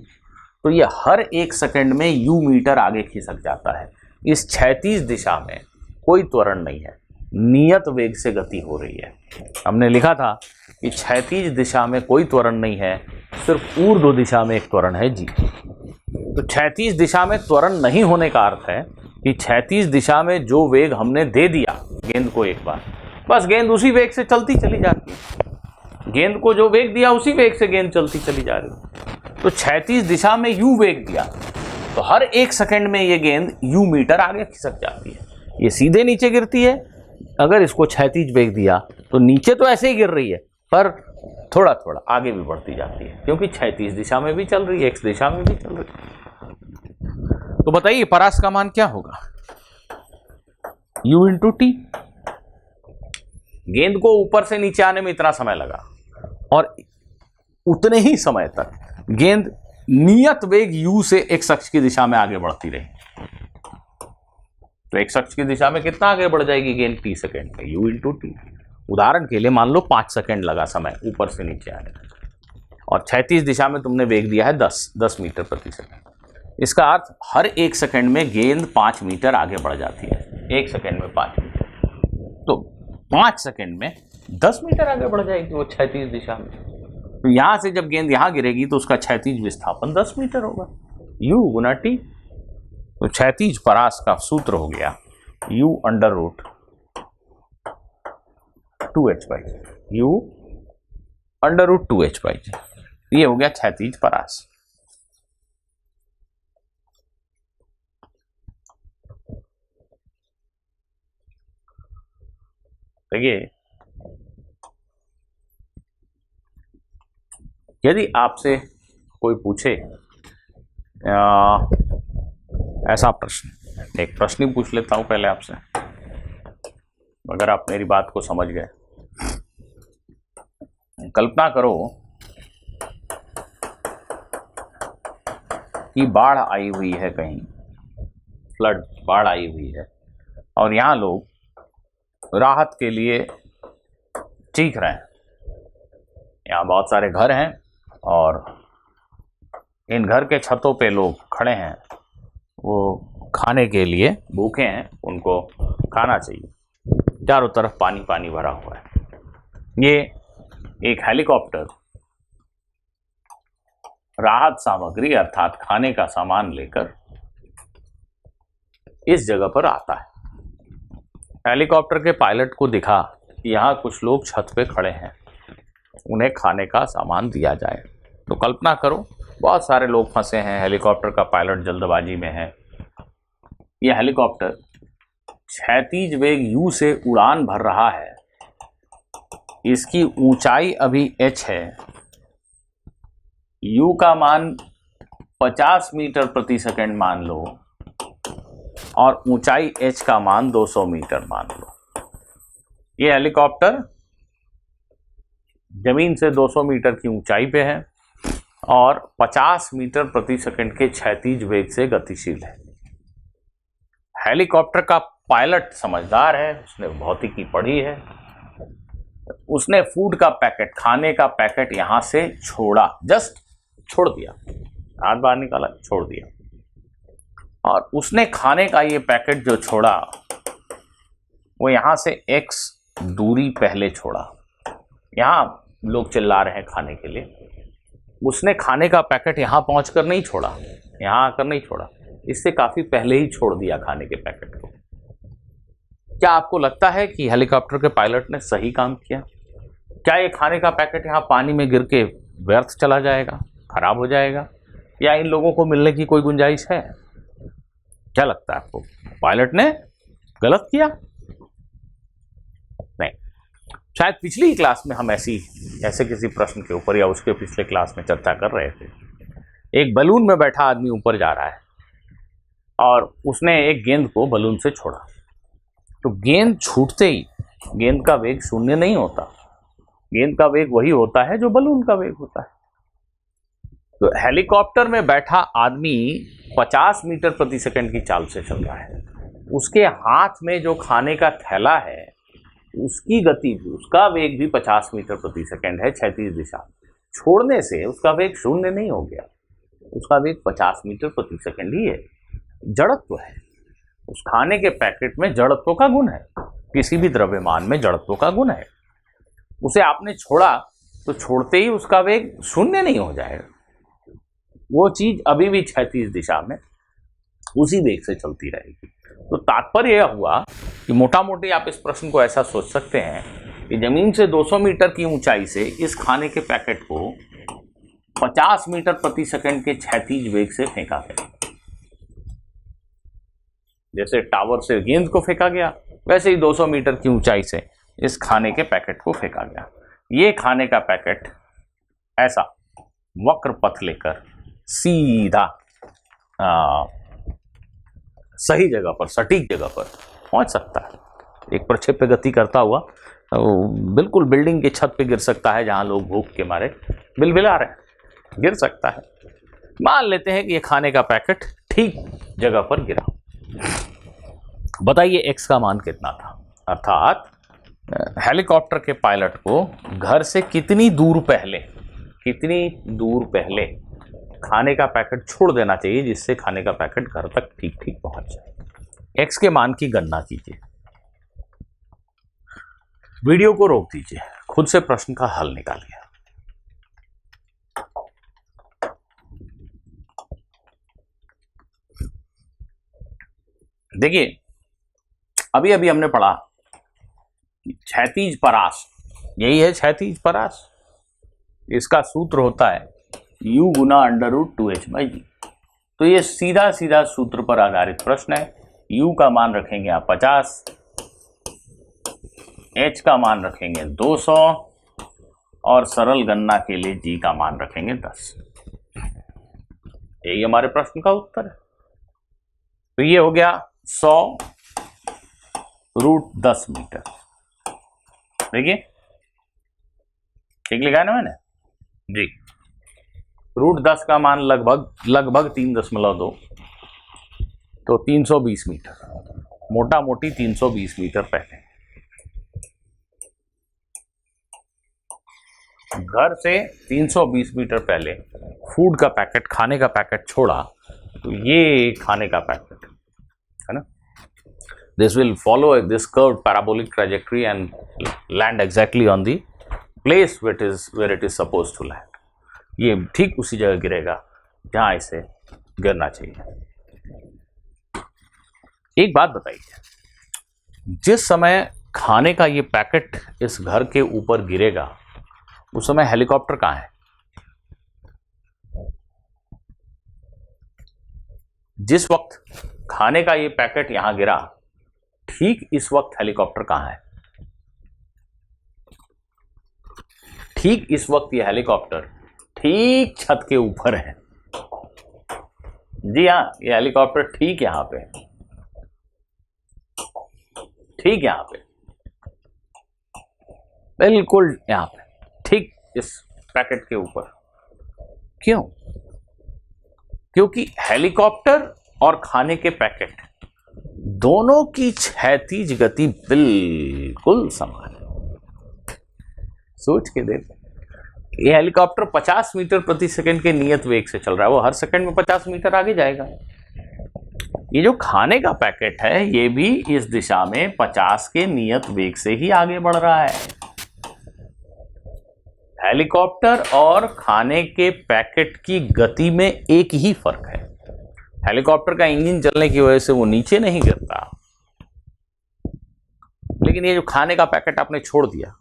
तो ये हर एक सेकंड में u मीटर आगे खिसक जाता है। इस क्षैतिज दिशा में कोई त्वरण नहीं है, नियत वेग से गति हो रही है। हमने लिखा था कि क्षैतिज दिशा में कोई त्वरण नहीं है, सिर्फ ऊर्ध्व दिशा में एक त्वरण है g। तो क्षैतिज दिशा में त्वरण नहीं होने का अर्थ है कि क्षैतिज दिशा में जो वेग हमने दे दिया गेंद को एक बार, बस गेंद उसी वेग से चलती चली जाती है। गेंद को जो वेग दिया उसी वेग से गेंद चलती चली जा रही है। तो क्षैतिज दिशा में u वेग दिया तो हर एक सेकंड में ये गेंद u मीटर आगे खिसक जाती है, ये सीधे नीचे गिरती है। अगर इसको क्षैतिज वेग दिया तो नीचे तो ऐसे ही गिर रही है पर थोड़ा थोड़ा आगे भी बढ़ती जाती है, क्योंकि क्षैतिज दिशा में भी चल रही है, x दिशा में भी चल रही है। तो बताइए परास का मान क्या होगा, u इंटू टी। गेंद को ऊपर से नीचे आने में इतना समय लगा और उतने ही समय तक गेंद नियत वेग u से x अक्ष की दिशा में आगे बढ़ती रही। तो x अक्ष की दिशा में कितना आगे बढ़ जाएगी गेंद t सेकेंड में, u इंटू टी। उदाहरण के लिए मान लो 5 सेकेंड लगा समय ऊपर से नीचे आने में, और क्षैतिज दिशा में तुमने वेग दिया है 10 मीटर प्रति सेकंड। इसका अर्थ हर एक सेकंड में गेंद 5 मीटर आगे बढ़ जाती है, एक सेकंड में 5 मीटर, तो 5 सेकंड में 10 मीटर आगे बढ़ जाएगी वो क्षैतिज दिशा में। तो यहां से जब गेंद यहां गिरेगी तो उसका क्षैतिज विस्थापन 10 मीटर होगा, u गुना टी। तो क्षैतिज परास का सूत्र हो गया u under root 2h by g, u under root 2h by g. ये हो गया क्षैतिज परास। देखिए यदि आपसे कोई पूछे ऐसा प्रश्न, एक प्रश्न ही पूछ लेता हूं पहले आपसे, अगर आप मेरी बात को समझ गए। कल्पना करो कि बाढ़ आई हुई है, कहीं फ्लड, बाढ़ आई हुई है और यहां लोग राहत के लिए चीख रहे हैं। यहाँ बहुत सारे घर हैं और इन घर के छतों पे लोग खड़े हैं, वो खाने के लिए भूखे हैं, उनको खाना चाहिए। चारों तरफ पानी पानी भरा हुआ है। ये एक हेलीकॉप्टर राहत सामग्री अर्थात खाने का सामान लेकर इस जगह पर आता है। हेलीकॉप्टर के पायलट को दिखा कि यहाँ कुछ लोग छत पे खड़े हैं, उन्हें खाने का सामान दिया जाए। तो कल्पना करो बहुत सारे लोग फंसे हैं, हेलीकॉप्टर का पायलट जल्दबाजी में है। यह हेलीकॉप्टर क्षैतिज वेग u से उड़ान भर रहा है, इसकी ऊंचाई अभी h है, u का मान 50 मीटर प्रति सेकंड मान लो और ऊंचाई h का मान 200 मीटर मान लो। ये हेलीकॉप्टर जमीन से 200 मीटर की ऊंचाई पे है और 50 मीटर प्रति सेकंड के क्षैतिज वेग से गतिशील है। हेलीकॉप्टर का पायलट समझदार है, उसने भौतिकी पढ़ी है, उसने फूड का पैकेट, खाने का पैकेट यहां से छोड़ा, जस्ट छोड़ दिया, हाथ बाहर निकाला, छोड़ दिया, और उसने खाने का ये पैकेट जो छोड़ा वो यहां से x दूरी पहले छोड़ा। यहां लोग चिल्ला रहे हैं खाने के लिए, उसने खाने का पैकेट यहां पहुंचकर नहीं छोड़ा, यहां आकर नहीं छोड़ा, इससे काफी पहले ही छोड़ दिया खाने के पैकेट को। क्या आपको लगता है कि हेलीकॉप्टर के पायलट ने सही काम किया? क्या ये खाने का पैकेट यहाँ पानी में गिर के व्यर्थ चला जाएगा, खराब हो जाएगा, या इन लोगों को मिलने की कोई गुंजाइश है? क्या लगता है आपको, पायलट ने गलत किया? नहीं। शायद पिछली क्लास में हम ऐसे किसी प्रश्न के ऊपर या उसके पिछले क्लास में चर्चा कर रहे थे। एक बलून में बैठा आदमी ऊपर जा रहा है और उसने एक गेंद को बलून से छोड़ा, तो गेंद छूटते ही गेंद का वेग शून्य नहीं होता, गेंद का वेग वही होता है जो बलून का वेग होता है। तो हेलीकॉप्टर में बैठा आदमी 50 मीटर प्रति सेकंड की चाल से चल रहा है, उसके हाथ में जो खाने का थैला है उसकी गति भी, उसका वेग भी 50 मीटर प्रति सेकंड है क्षैतिज दिशा में। छोड़ने से उसका वेग शून्य नहीं हो गया, उसका वेग 50 मीटर प्रति सेकंड ही है। जड़त्व है, उस खाने के पैकेट में जड़त्व का गुण है, किसी भी द्रव्यमान में जड़त्व का गुण है। उसे आपने छोड़ा तो छोड़ते ही उसका वेग शून्य नहीं हो जाएगा, वो चीज अभी भी क्षैतिज दिशा में उसी वेग से चलती रहेगी। तो तात्पर्य यह हुआ कि मोटा मोटी आप इस प्रश्न को ऐसा सोच सकते हैं कि जमीन से 200 मीटर की ऊंचाई से इस खाने के पैकेट को 50 मीटर प्रति सेकंड के क्षैतिज वेग से फेंका गया। जैसे टावर से गेंद को फेंका गया, वैसे ही 200 मीटर की ऊंचाई से इस खाने के पैकेट को फेंका गया। ये खाने का पैकेट ऐसा वक्र पथ लेकर सीधा सही जगह पर, सटीक जगह पर पहुंच सकता है। एक प्रक्षेप्य गति करता हुआ बिल्कुल बिल्डिंग की छत पे गिर सकता है, जहां लोग भूख के मारे बिलबिला रहे हैं, गिर सकता है। मान लेते हैं कि ये खाने का पैकेट ठीक जगह पर गिरा। बताइए एक्स का मान कितना था, अर्थात हेलीकॉप्टर के पायलट को घर से कितनी दूर पहले खाने का पैकेट छोड़ देना चाहिए जिससे खाने का पैकेट घर तक ठीक ठीक पहुंच जाए। एक्स के मान की गणना कीजिए। वीडियो को रोक दीजिए, खुद से प्रश्न का हल निकालिए। देखिए, अभी अभी हमने पढ़ा क्षैतिज परास, यही है क्षैतिज परास। इसका सूत्र होता है u गुना √2h/g। तो ये सीधा सीधा सूत्र पर आधारित प्रश्न है। u का मान रखेंगे आप 50, h का मान रखेंगे 200 और सरल गणना के लिए g का मान रखेंगे 10। यही हमारे प्रश्न का उत्तर है। तो ये हो गया 100 √10 मीटर। देखिए ठीक लिखा है ना मैंने जी। √10 का मान लगभग 3.2, तो 320 मीटर, मोटा मोटी 320 मीटर पहले घर से 320 मीटर पहले फूड का पैकेट, खाने का पैकेट छोड़ा। तो ये खाने का पैकेट है ना, this will follow this curved parabolic trajectory and land exactly on the place where it is supposed to land। ये ठीक उसी जगह गिरेगा जहां इसे गिरना चाहिए। एक बात बताइए, जिस समय खाने का ये पैकेट इस घर के ऊपर गिरेगा उस समय हेलीकॉप्टर कहां है? जिस वक्त खाने का ये पैकेट यहां गिरा, ठीक इस वक्त हेलीकॉप्टर कहां है? ठीक इस वक्त ये हेलीकॉप्टर ठीक छत के ऊपर है। जी हाँ, ये हेलीकॉप्टर ठीक यहां पे, ठीक यहां पे, बिल्कुल यहां पे, ठीक इस पैकेट के ऊपर। क्यों? क्योंकि हेलीकॉप्टर और खाने के पैकेट दोनों की क्षैतिज गति बिल्कुल समान है। सोच के देख, ये हेलीकॉप्टर 50 मीटर प्रति सेकंड के नियत वेग से चल रहा है, वो हर सेकंड में 50 मीटर आगे जाएगा। ये जो खाने का पैकेट है ये भी इस दिशा में 50 के नियत वेग से ही आगे बढ़ रहा है। हेलीकॉप्टर और खाने के पैकेट की गति में एक ही फर्क है, हेलीकॉप्टर का इंजन चलने की वजह से वो नीचे नहीं गिरता, लेकिन ये जो खाने का पैकेट आपने छोड़ दिया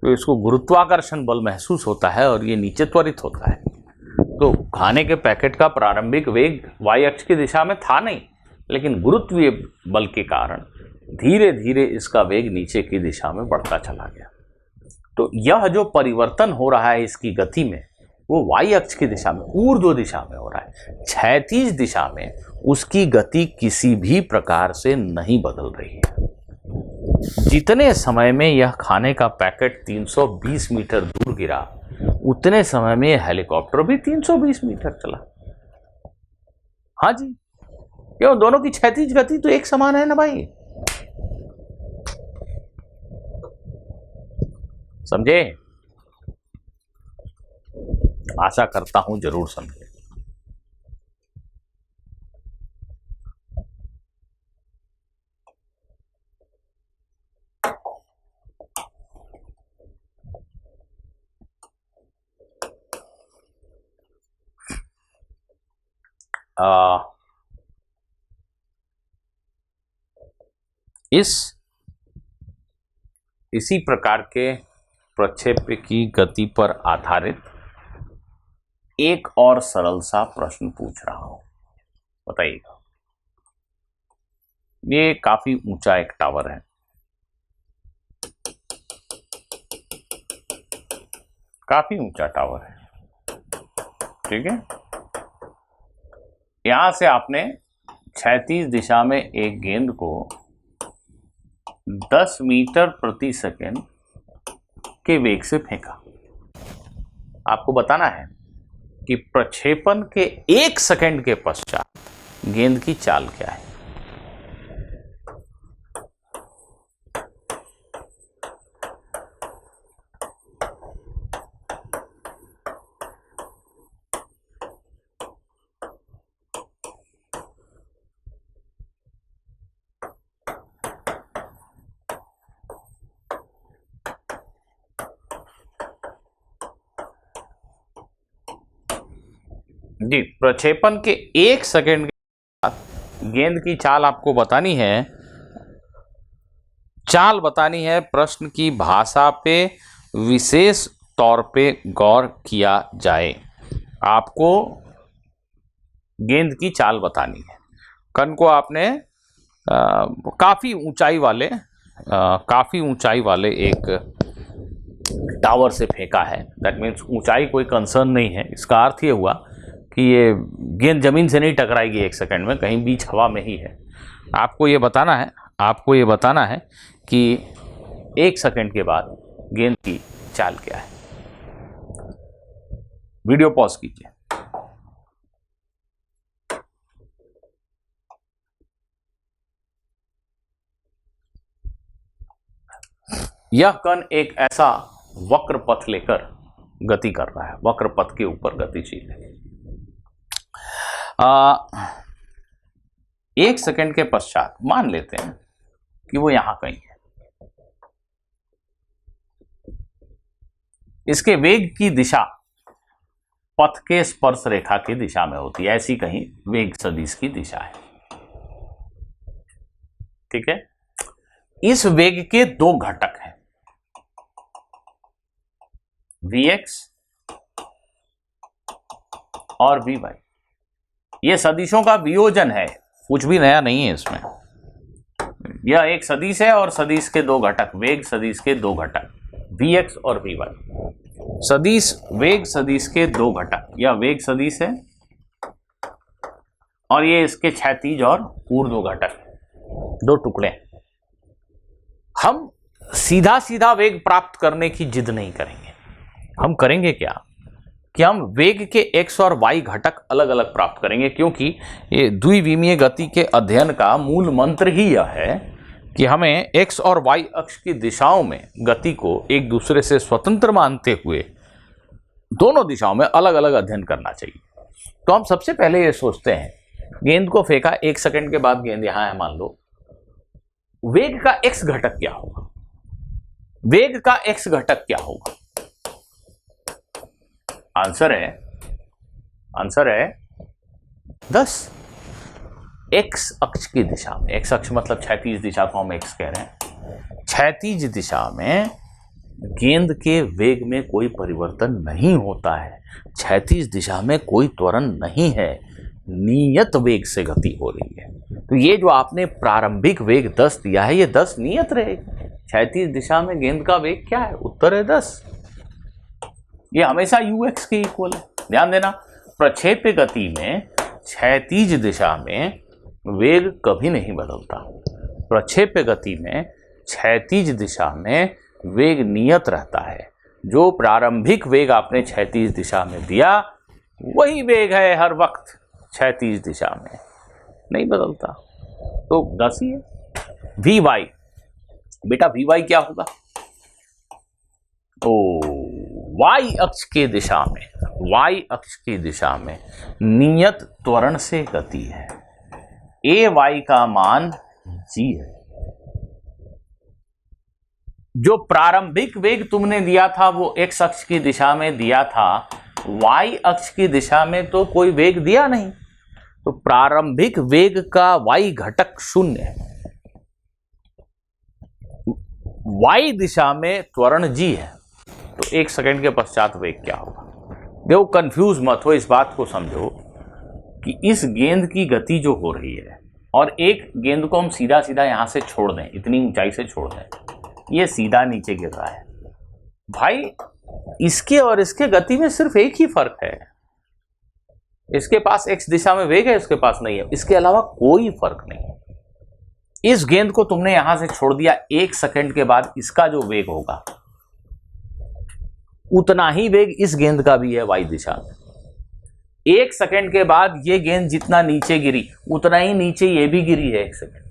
तो इसको गुरुत्वाकर्षण बल महसूस होता है और ये नीचे त्वरित होता है। तो खाने के पैकेट का प्रारंभिक वेग y अक्ष की दिशा में था नहीं, लेकिन गुरुत्वीय बल के कारण धीरे धीरे इसका वेग नीचे की दिशा में बढ़ता चला गया। तो यह जो परिवर्तन हो रहा है इसकी गति में, वो y अक्ष की दिशा में, ऊर्ध्व दिशा में हो रहा है। क्षैतिज दिशा में उसकी गति किसी भी प्रकार से नहीं बदल रही है। जितने समय में यह खाने का पैकेट 320 मीटर दूर गिरा, उतने समय में यह हेलीकॉप्टर भी 320 मीटर चला। हाँ जी, क्यों? दोनों की क्षैतिज गति तो एक समान है ना भाई, समझे? आशा करता हूं जरूर समझे। इसी प्रकार के प्रक्षेप्य की गति पर आधारित एक और सरल सा प्रश्न पूछ रहा हूं, बताइएगा। ये काफी ऊंचा एक टावर है, काफी ऊंचा टावर है, ठीक है। यहां से आपने क्षैतिज दिशा में एक गेंद को 10 मीटर प्रति सेकंड के वेग से फेंका। आपको बताना है कि प्रक्षेपण के 1 सेकंड के पश्चात गेंद की चाल क्या है। जी, प्रक्षेपण के 1 सेकंड के बाद गेंद की चाल आपको बतानी है। चाल बतानी है, प्रश्न की भाषा पे विशेष तौर पे गौर किया जाए। आपको गेंद की चाल बतानी है। कण को आपने काफ़ी ऊंचाई वाले एक टावर से फेंका है। दैट मीन्स ऊंचाई कोई कंसर्न नहीं है। इसका अर्थ ये हुआ कि ये गेंद जमीन से नहीं टकराएगी 1 सेकंड में, कहीं बीच हवा में ही है। आपको ये बताना है कि 1 सेकंड के बाद गेंद की चाल क्या है। वीडियो पॉज कीजिए। यह कण एक ऐसा वक्र पथ लेकर गति कर रहा है, वक्र पथ के ऊपर गतिशील है। 1 सेकंड के पश्चात मान लेते हैं कि वो यहां कहीं है। इसके वेग की दिशा पथ के स्पर्श रेखा की दिशा में होती है, ऐसी कहीं वेग सदिश की दिशा है, ठीक है। इस वेग के 2 घटक हैं, Vx और Vy। यह सदिशों का वियोजन है, कुछ भी नया नहीं है इसमें। यह एक सदिश है और सदिश के 2 घटक, वेग सदिश के 2 घटक Vx और Vy। सदिश वेग सदिश के 2 घटक, यह वेग सदिश है और ये इसके क्षैतिज और ऊर्ध्व घटक, 2 टुकड़े। हम सीधा सीधा वेग प्राप्त करने की जिद नहीं करेंगे। हम करेंगे क्या कि हम वेग के x और y घटक अलग अलग प्राप्त करेंगे, क्योंकि ये द्विविमीय गति के अध्ययन का मूल मंत्र ही यह है कि हमें x और y अक्ष की दिशाओं में गति को एक दूसरे से स्वतंत्र मानते हुए दोनों दिशाओं में अलग अलग अध्ययन करना चाहिए। तो हम सबसे पहले ये सोचते हैं, गेंद को फेंका, 1 सेकंड के बाद गेंद यहां है मान लो, वेग का x घटक क्या होगा? वेग का x घटक क्या होगा? आंसर है 10। x अक्ष की दिशा में, x अक्ष मतलब क्षैतिज दिशा को हम x कह रहे हैं। क्षैतिज दिशा में गेंद के वेग में कोई परिवर्तन नहीं होता है, क्षैतिज दिशा में कोई त्वरण नहीं है, नियत वेग से गति हो रही है। तो ये जो आपने प्रारंभिक वेग 10 दिया है, ये 10 नियत रहेगा। क्षैतिज दिशा में गेंद का वेग क्या है? उत्तर है 10। ये हमेशा ux के इक्वल है। ध्यान देना, प्रक्षेप्य गति में क्षैतिज दिशा में वेग कभी नहीं बदलता। प्रक्षेप्य गति में क्षैतिज दिशा में वेग नियत रहता है। जो प्रारंभिक वेग आपने क्षैतिज दिशा में दिया वही वेग है हर वक्त क्षैतिज दिशा में, नहीं बदलता। तो 10 ही है। Vy, बेटा Vy क्या होगा? तो y अक्ष के दिशा में, y अक्ष की दिशा में नियत त्वरण से गति है। Ay का मान g है। जो प्रारंभिक वेग तुमने दिया था वो x अक्ष की दिशा में दिया था, y अक्ष की दिशा में तो कोई वेग दिया नहीं, तो प्रारंभिक वेग का y घटक 0 है। y दिशा में त्वरण g है, तो 1 सेकंड के पश्चात वेग क्या होगा? देखो, कंफ्यूज मत हो, इस बात को समझो कि इस गेंद की गति जो हो रही है और एक गेंद को हम सीधा सीधा यहां से छोड़ दें, इतनी ऊंचाई से छोड़ दें, ये सीधा नीचे गिर रहा है भाई। इसके और इसके गति में सिर्फ एक ही फर्क है, इसके पास x दिशा में वेग है, इसके पास नहीं है, इसके अलावा कोई फर्क नहीं। इस गेंद को तुमने यहां से छोड़ दिया, 1 सेकंड के बाद इसका जो वेग होगा उतना ही वेग इस गेंद का भी है y दिशा में। 1 सेकंड के बाद ये गेंद जितना नीचे गिरी उतना ही नीचे ये भी गिरी है 1 सेकंड।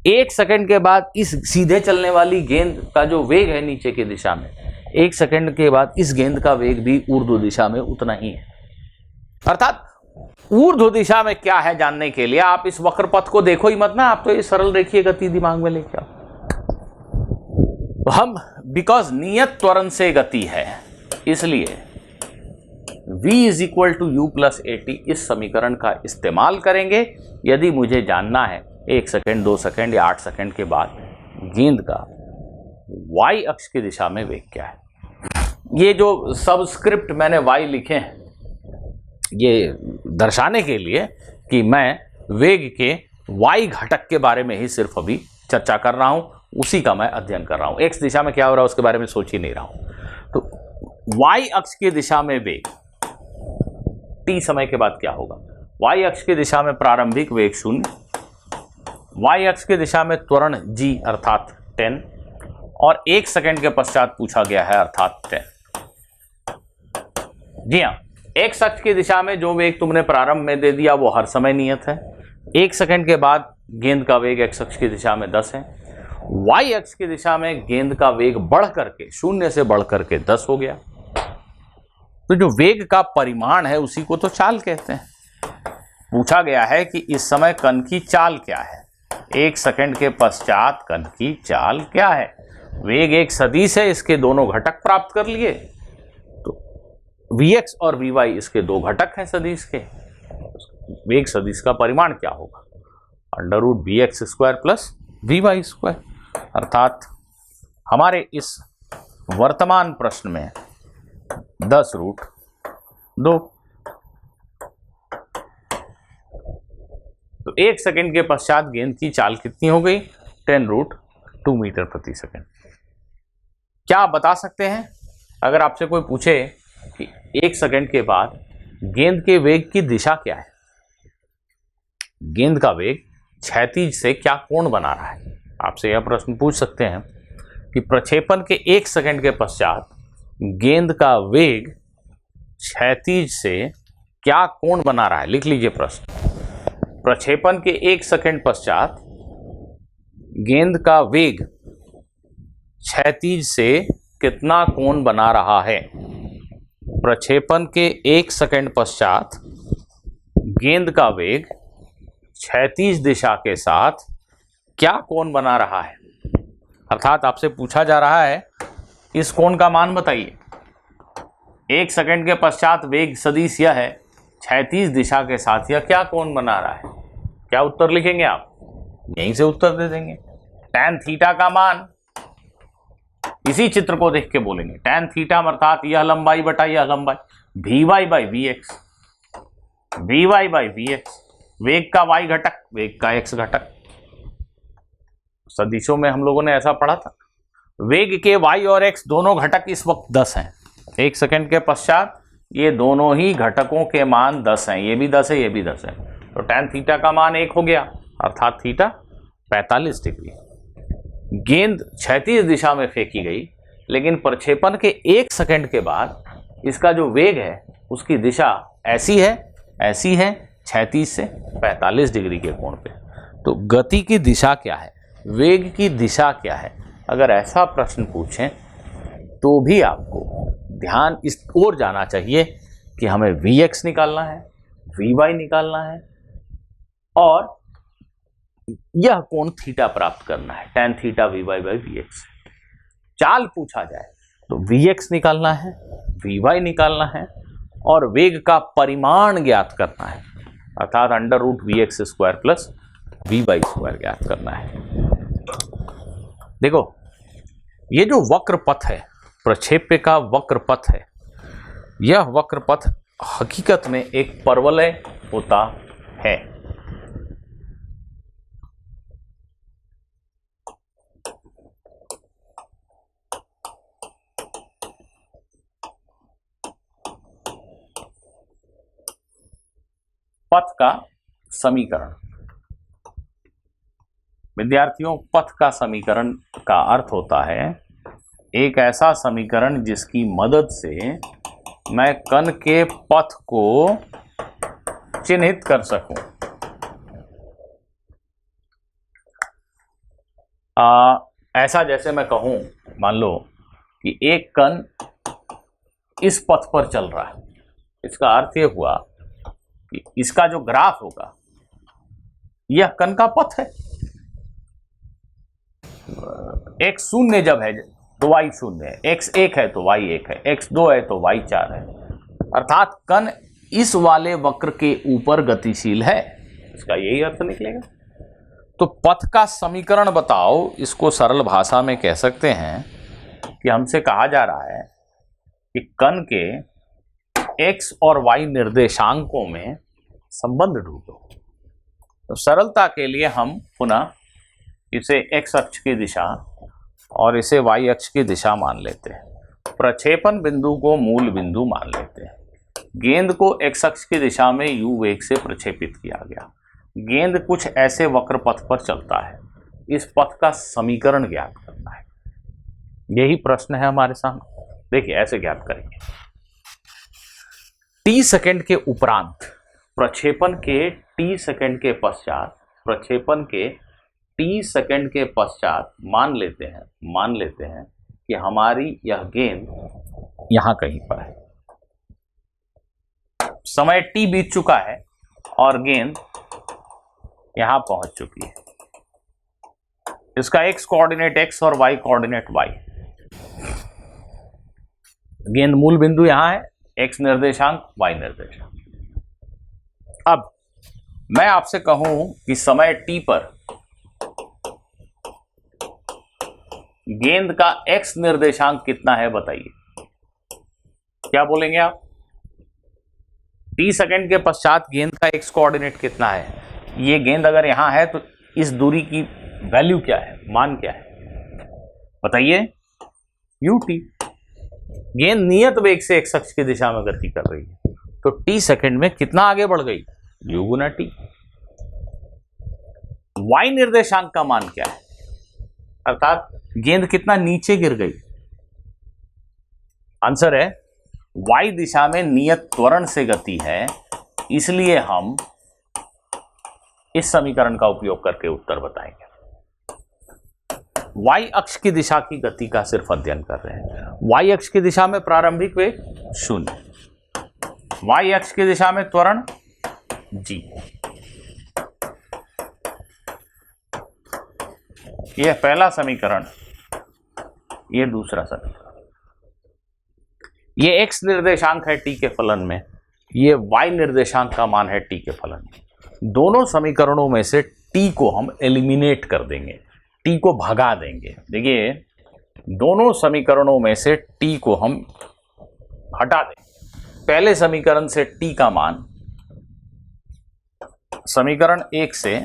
1 सेकंड के बाद इस सीधे चलने वाली गेंद का जो वेग है नीचे की दिशा में, 1 सेकंड के बाद इस गेंद का वेग भी ऊर्ध्व दिशा में उतना ही है। अर्थात ऊर्ध्व दिशा में क्या है जानने के लिए आप इस वक्र पथ को देखो ही मत ना, आप तो ये सरल रेखीय गति दिमाग में लेके आओ। तो हम बिकॉज नियत त्वरण से गति है इसलिए v is equal to U plus A T इस समीकरण का इस्तेमाल करेंगे यदि मुझे जानना है 1 सेकंड, 2 सेकंड या 8 सेकंड के बाद गेंद का y अक्ष की दिशा में वेग क्या है। ये जो सबस्क्रिप्ट मैंने y लिखे हैं ये दर्शाने के लिए कि मैं वेग के y घटक के बारे में ही सिर्फ अभी चर्चा कर रहा हूं, उसी का मैं अध्ययन कर रहा हूं। x दिशा में क्या हो रहा है उसके बारे में सोच ही नहीं रहा हूं। तो y अक्ष की दिशा में वेग t समय के बाद क्या होगा? y अक्ष की दिशा में प्रारंभिक वेग 0, y अक्ष की दिशा में त्वरण g अर्थात 10 और 1 सेकंड के पश्चात पूछा गया है अर्थात 10। जी हाँ, x अक्ष की दिशा में जो वेग तुमने प्रारंभ में दे दिया वो हर समय नियत है। 1 सेकंड के बाद गेंद का वेग x अक्ष की दिशा में 10 है। y अक्ष की दिशा में गेंद का वेग बढ़ करके 0 से बढ़ करके 10 हो गया। तो जो वेग का परिमाण है उसी को तो चाल कहते हैं। पूछा गया है कि इस समय कण की चाल क्या है, 1 सेकंड के पश्चात कण की चाल क्या है। वेग एक सदिश है, इसके दोनों घटक प्राप्त कर लिए, तो vx और vy इसके दो घटक हैं सदिश के। वेग सदिश का परिमाण क्या होगा? √bx² plus vy²। अर्थात हमारे इस वर्तमान प्रश्न में 10√2। तो 1 सेकंड के पश्चात गेंद की चाल कितनी हो गई? 10√2 मीटर प्रति सेकंड। क्या आप बता सकते हैं अगर आपसे कोई पूछे कि 1 सेकंड के बाद गेंद के वेग की दिशा क्या है? गेंद का वेग क्षैतिज से क्या कोण बना रहा है? आपसे यह प्रश्न पूछ सकते हैं कि प्रक्षेपण के 1 सेकंड के पश्चात गेंद का वेग क्षैतिज से क्या कोण बना रहा है? लिख लीजिए प्रश्न। प्रक्षेपण के 1 सेकंड पश्चात गेंद का वेग क्षैतिज से कितना कोण बना रहा है? प्रक्षेपण के 1 सेकंड पश्चात गेंद का वेग क्षैतिज दिशा के साथ क्या कोण बना रहा है? अर्थात आपसे पूछा जा रहा है इस कोण का मान बताइए। 1 सेकंड के पश्चात वेग सदिश यह है, क्षैतिज दिशा के साथ यह क्या कोण बना रहा है? क्या उत्तर लिखेंगे आप? यहीं से उत्तर दे देंगे। tan थीटा का मान इसी चित्र को देख के बोलेंगे tan थीटा अर्थात यह लंबाई बटा यह लंबाई, V Y by V X, V Y by V X, वेग का y घटक वेग का x घटक। सदिशों में हम लोगों ने ऐसा पढ़ा था, वेग के y और x दोनों घटक इस वक्त 10 हैं। 1 सेकंड के पश्चात ये दोनों ही घटकों के मान 10 हैं, ये भी 10 है, ये भी 10 है, तो tan थीटा का मान 1 हो गया अर्थात थीटा 45 डिग्री। गेंद क्षैतिज दिशा में फेंकी गई, लेकिन प्रक्षेपण के 1 सेकंड के बाद इसका जो वेग है उसकी दिशा ऐसी है क्षैतिज से 45 डिग्री के कोण पे। तो गति की दिशा क्या है, वेग की दिशा क्या है, अगर ऐसा प्रश्न पूछें तो भी आपको ध्यान इस ओर जाना चाहिए कि हमें Vx निकालना है, Vy निकालना है और यह कोण थीटा प्राप्त करना है, tan theta Vy by Vx। चाल पूछा जाए तो Vx निकालना है, Vy निकालना है और वेग का परिमाण ज्ञात करना है अर्थात under root Vx square plus Vy square ज्ञात करना है। देखो ये जो वक्र पथ है, प्रक्षेप्य का वक्र पथ है, यह वक्र पथ हकीकत में एक परवलय होता है। पथ का समीकरण, विद्यार्थियों पथ का समीकरण का अर्थ होता है एक ऐसा समीकरण जिसकी मदद से मैं कण के पथ को चिन्हित कर सकूं। ऐसा जैसे मैं कहूं, मान लो कि एक कण इस पथ पर चल रहा है, इसका अर्थ यह हुआ कि इसका जो ग्राफ होगा यह कण का पथ है। x शून्य जब है तो y शून्य है, x 1 है तो y 1 है, x 2 है तो y 4 है, अर्थात कण इस वाले वक्र के ऊपर गतिशील है, इसका यही अर्थ निकलेगा। तो पथ का समीकरण बताओ, इसको सरल भाषा में कह सकते हैं कि हमसे कहा जा रहा है कि कण के x और y निर्देशांकों में संबंध ढूंढो। तो सरलता के लिए हम पुनः इसे x अक्ष की दिशा और इसे y अक्ष की दिशा मान लेते हैं। प्रक्षेपण बिंदु को मूल बिंदु मान लेते हैं। गेंद को x अक्ष की दिशा में u वेग से प्रक्षेपित किया गया। गेंद कुछ ऐसे वक्र पथ पर चलता है, इस पथ का समीकरण ज्ञात करना है। यही प्रश्न है हमारे सामने। देखिए ऐसे ज्ञात करेंगे, t सेकंड के उपरांत प्रक्षेपण के t सेकंड के पश्चात, प्रक्षेपण के t सेकंड के पश्चात मान लेते हैं कि हमारी यह गेंद यहां कहीं पर है। समय t बीत चुका है और गेंद यहां पहुंच चुकी है। इसका x कोऑर्डिनेट x और y कोऑर्डिनेट y। गेंद मूल बिंदु यहां है, x निर्देशांक y निर्देशांक। अब मैं आपसे कहूं कि समय t पर गेंद का x निर्देशांक कितना है बताइए, क्या बोलेंगे आप? t सेकंड के पश्चात गेंद का x कोऑर्डिनेट कितना है? ये गेंद अगर यहां है तो इस दूरी की वैल्यू क्या है, मान क्या है बताइए? ut। गेंद नियत वेग से x अक्ष की दिशा में गति कर रही है, तो t सेकंड में कितना आगे बढ़ गई? u गुना t। y निर्देशांक का मान क्या है, अर्थात गेंद कितना नीचे गिर गई? आंसर है y दिशा में नियत त्वरण से गति है, इसलिए हम इस समीकरण का उपयोग करके उत्तर बताएंगे। y अक्ष की दिशा की गति का सिर्फ अध्ययन कर रहे हैं। y अक्ष की दिशा में प्रारंभिक वेग 0, y अक्ष की दिशा में त्वरण g। यह पहला समीकरण, यह दूसरा समीकरण। यह x निर्देशांक है t के फलन में, यह y निर्देशांक का मान है t के फलन में। दोनों समीकरणों में से t को हम एलिमिनेट कर देंगे, t को भगा देंगे। देखिए दोनों समीकरणों में से t को हम हटा दें। पहले समीकरण से t का मान, समीकरण 1 से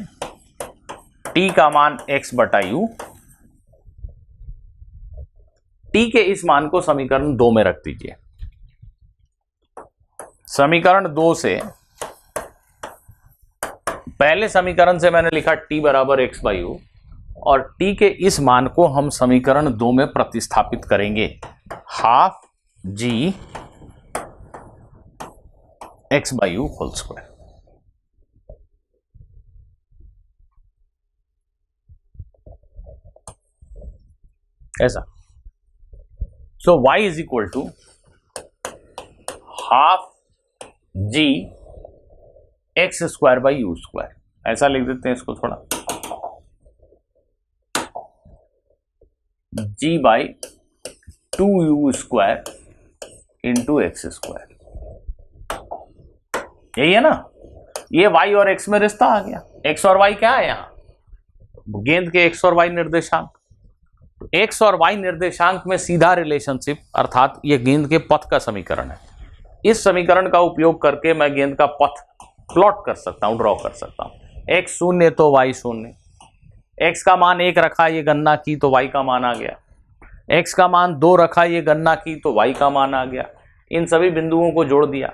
t का मान x बटा u, t के इस मान को समीकरण 2 में रख दीजिए। समीकरण 2 से, पहले समीकरण से मैंने लिखा t बराबर x बाई यू, और t के इस मान को हम समीकरण 2 में प्रतिस्थापित करेंगे। Half g x by u whole square. ऐसा, so y is equal to half g x square by u square. ऐसा लिख देते हैं इसको थोड़ा, g by 2u square into x square. यही है ना, ये y और x में रिश्ता आ गया। x और y क्या है यहाँ, गेंद के x और y निर्देशांक। x और y निर्देशांक में सीधा रिलेशनशिप, अर्थात ये गेंद के पथ का समीकरण है। इस समीकरण का उपयोग करके मैं गेंद का पथ प्लॉट कर सकता हूं, ड्रॉ कर सकता हूं। x शून्य तो y शून्य, x का मान 1 रखा, ये गणना की तो y का मान आ गया। x का मान 2 रखा, ये गणना की तो y का मान आ गया। इन सभी बिंदुओं को जोड़ दिया।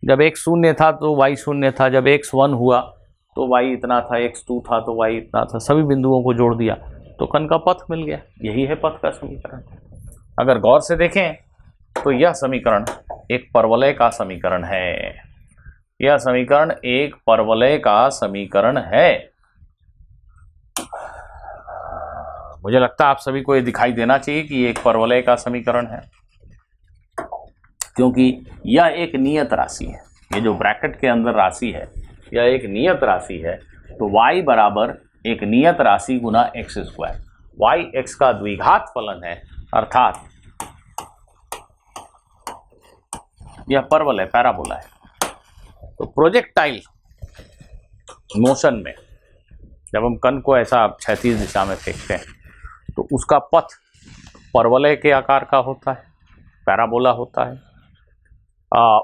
जब x शून्य था तो y शून्य था, जब x 1 हुआ तो y इतना था, x 2 था तो y इतना था। सभी बिंदुओं को जोड़ दिया तो कण का पथ मिल गया। यही है पथ का समीकरण। अगर गौर से देखें तो यह समीकरण एक परवलय का समीकरण है। यह समीकरण एक परवलय का समीकरण है। मुझे लगता है आप सभी को यह दिखाई देना चाहिए कि ये एक परवलय का समीकरण है, क्योंकि यह एक नियत राशि है। ये जो ब्रैकेट के अंदर राशि है, यह एक नियत राशि है। तो y बराबर एक नियत राशि गुना एक्स स्क्वायर। y x का द्विघात फलन है, अर्थात यह परवलय, पैराबोला है। तो प्रोजेक्टाइल मोशन में जब हम कण को ऐसा क्षैतिज दिशा में फेंकते हैं तो उसका पथ परवलय के आकार का होता है, पैराबोला होता है।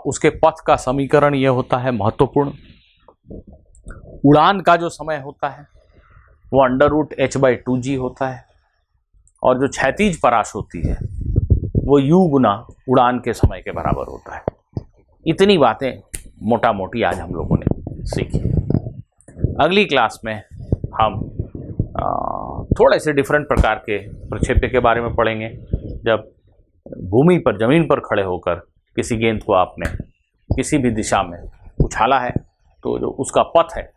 उसके पथ का समीकरण यह होता है महत्वपूर्ण। उड़ान का जो समय होता है वो √h/2g होता है, और जो क्षैतिज परास होती है वो u गुना उड़ान के समय के बराबर होता है। इतनी बातें मोटा मोटी आज हम लोगों ने सीखी। अगली क्लास में हम थोड़े से डिफरेंट प्रकार के प्रक्षेप्य के बारे में पढ़ेंगे। जब भूमि पर, जमीन पर खड़े होकर किसी गेंद को आपने किसी भी दिशा में उछाला है तो जो उसका पथ है,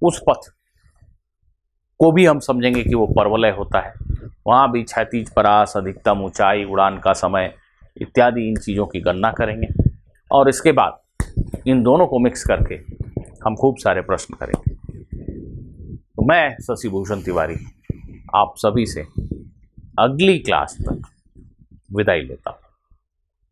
उस पथ को भी हम समझेंगे कि वो परवलय होता है। वहाँ भी क्षैतिज परास, अधिकतम ऊंचाई, उड़ान का समय इत्यादि इन चीज़ों की गणना करेंगे, और इसके बाद इन दोनों को मिक्स करके हम खूब सारे प्रश्न करेंगे। तो मैं शशि भूषण तिवारी आप सभी से अगली क्लास तक विदाई लेता हूँ।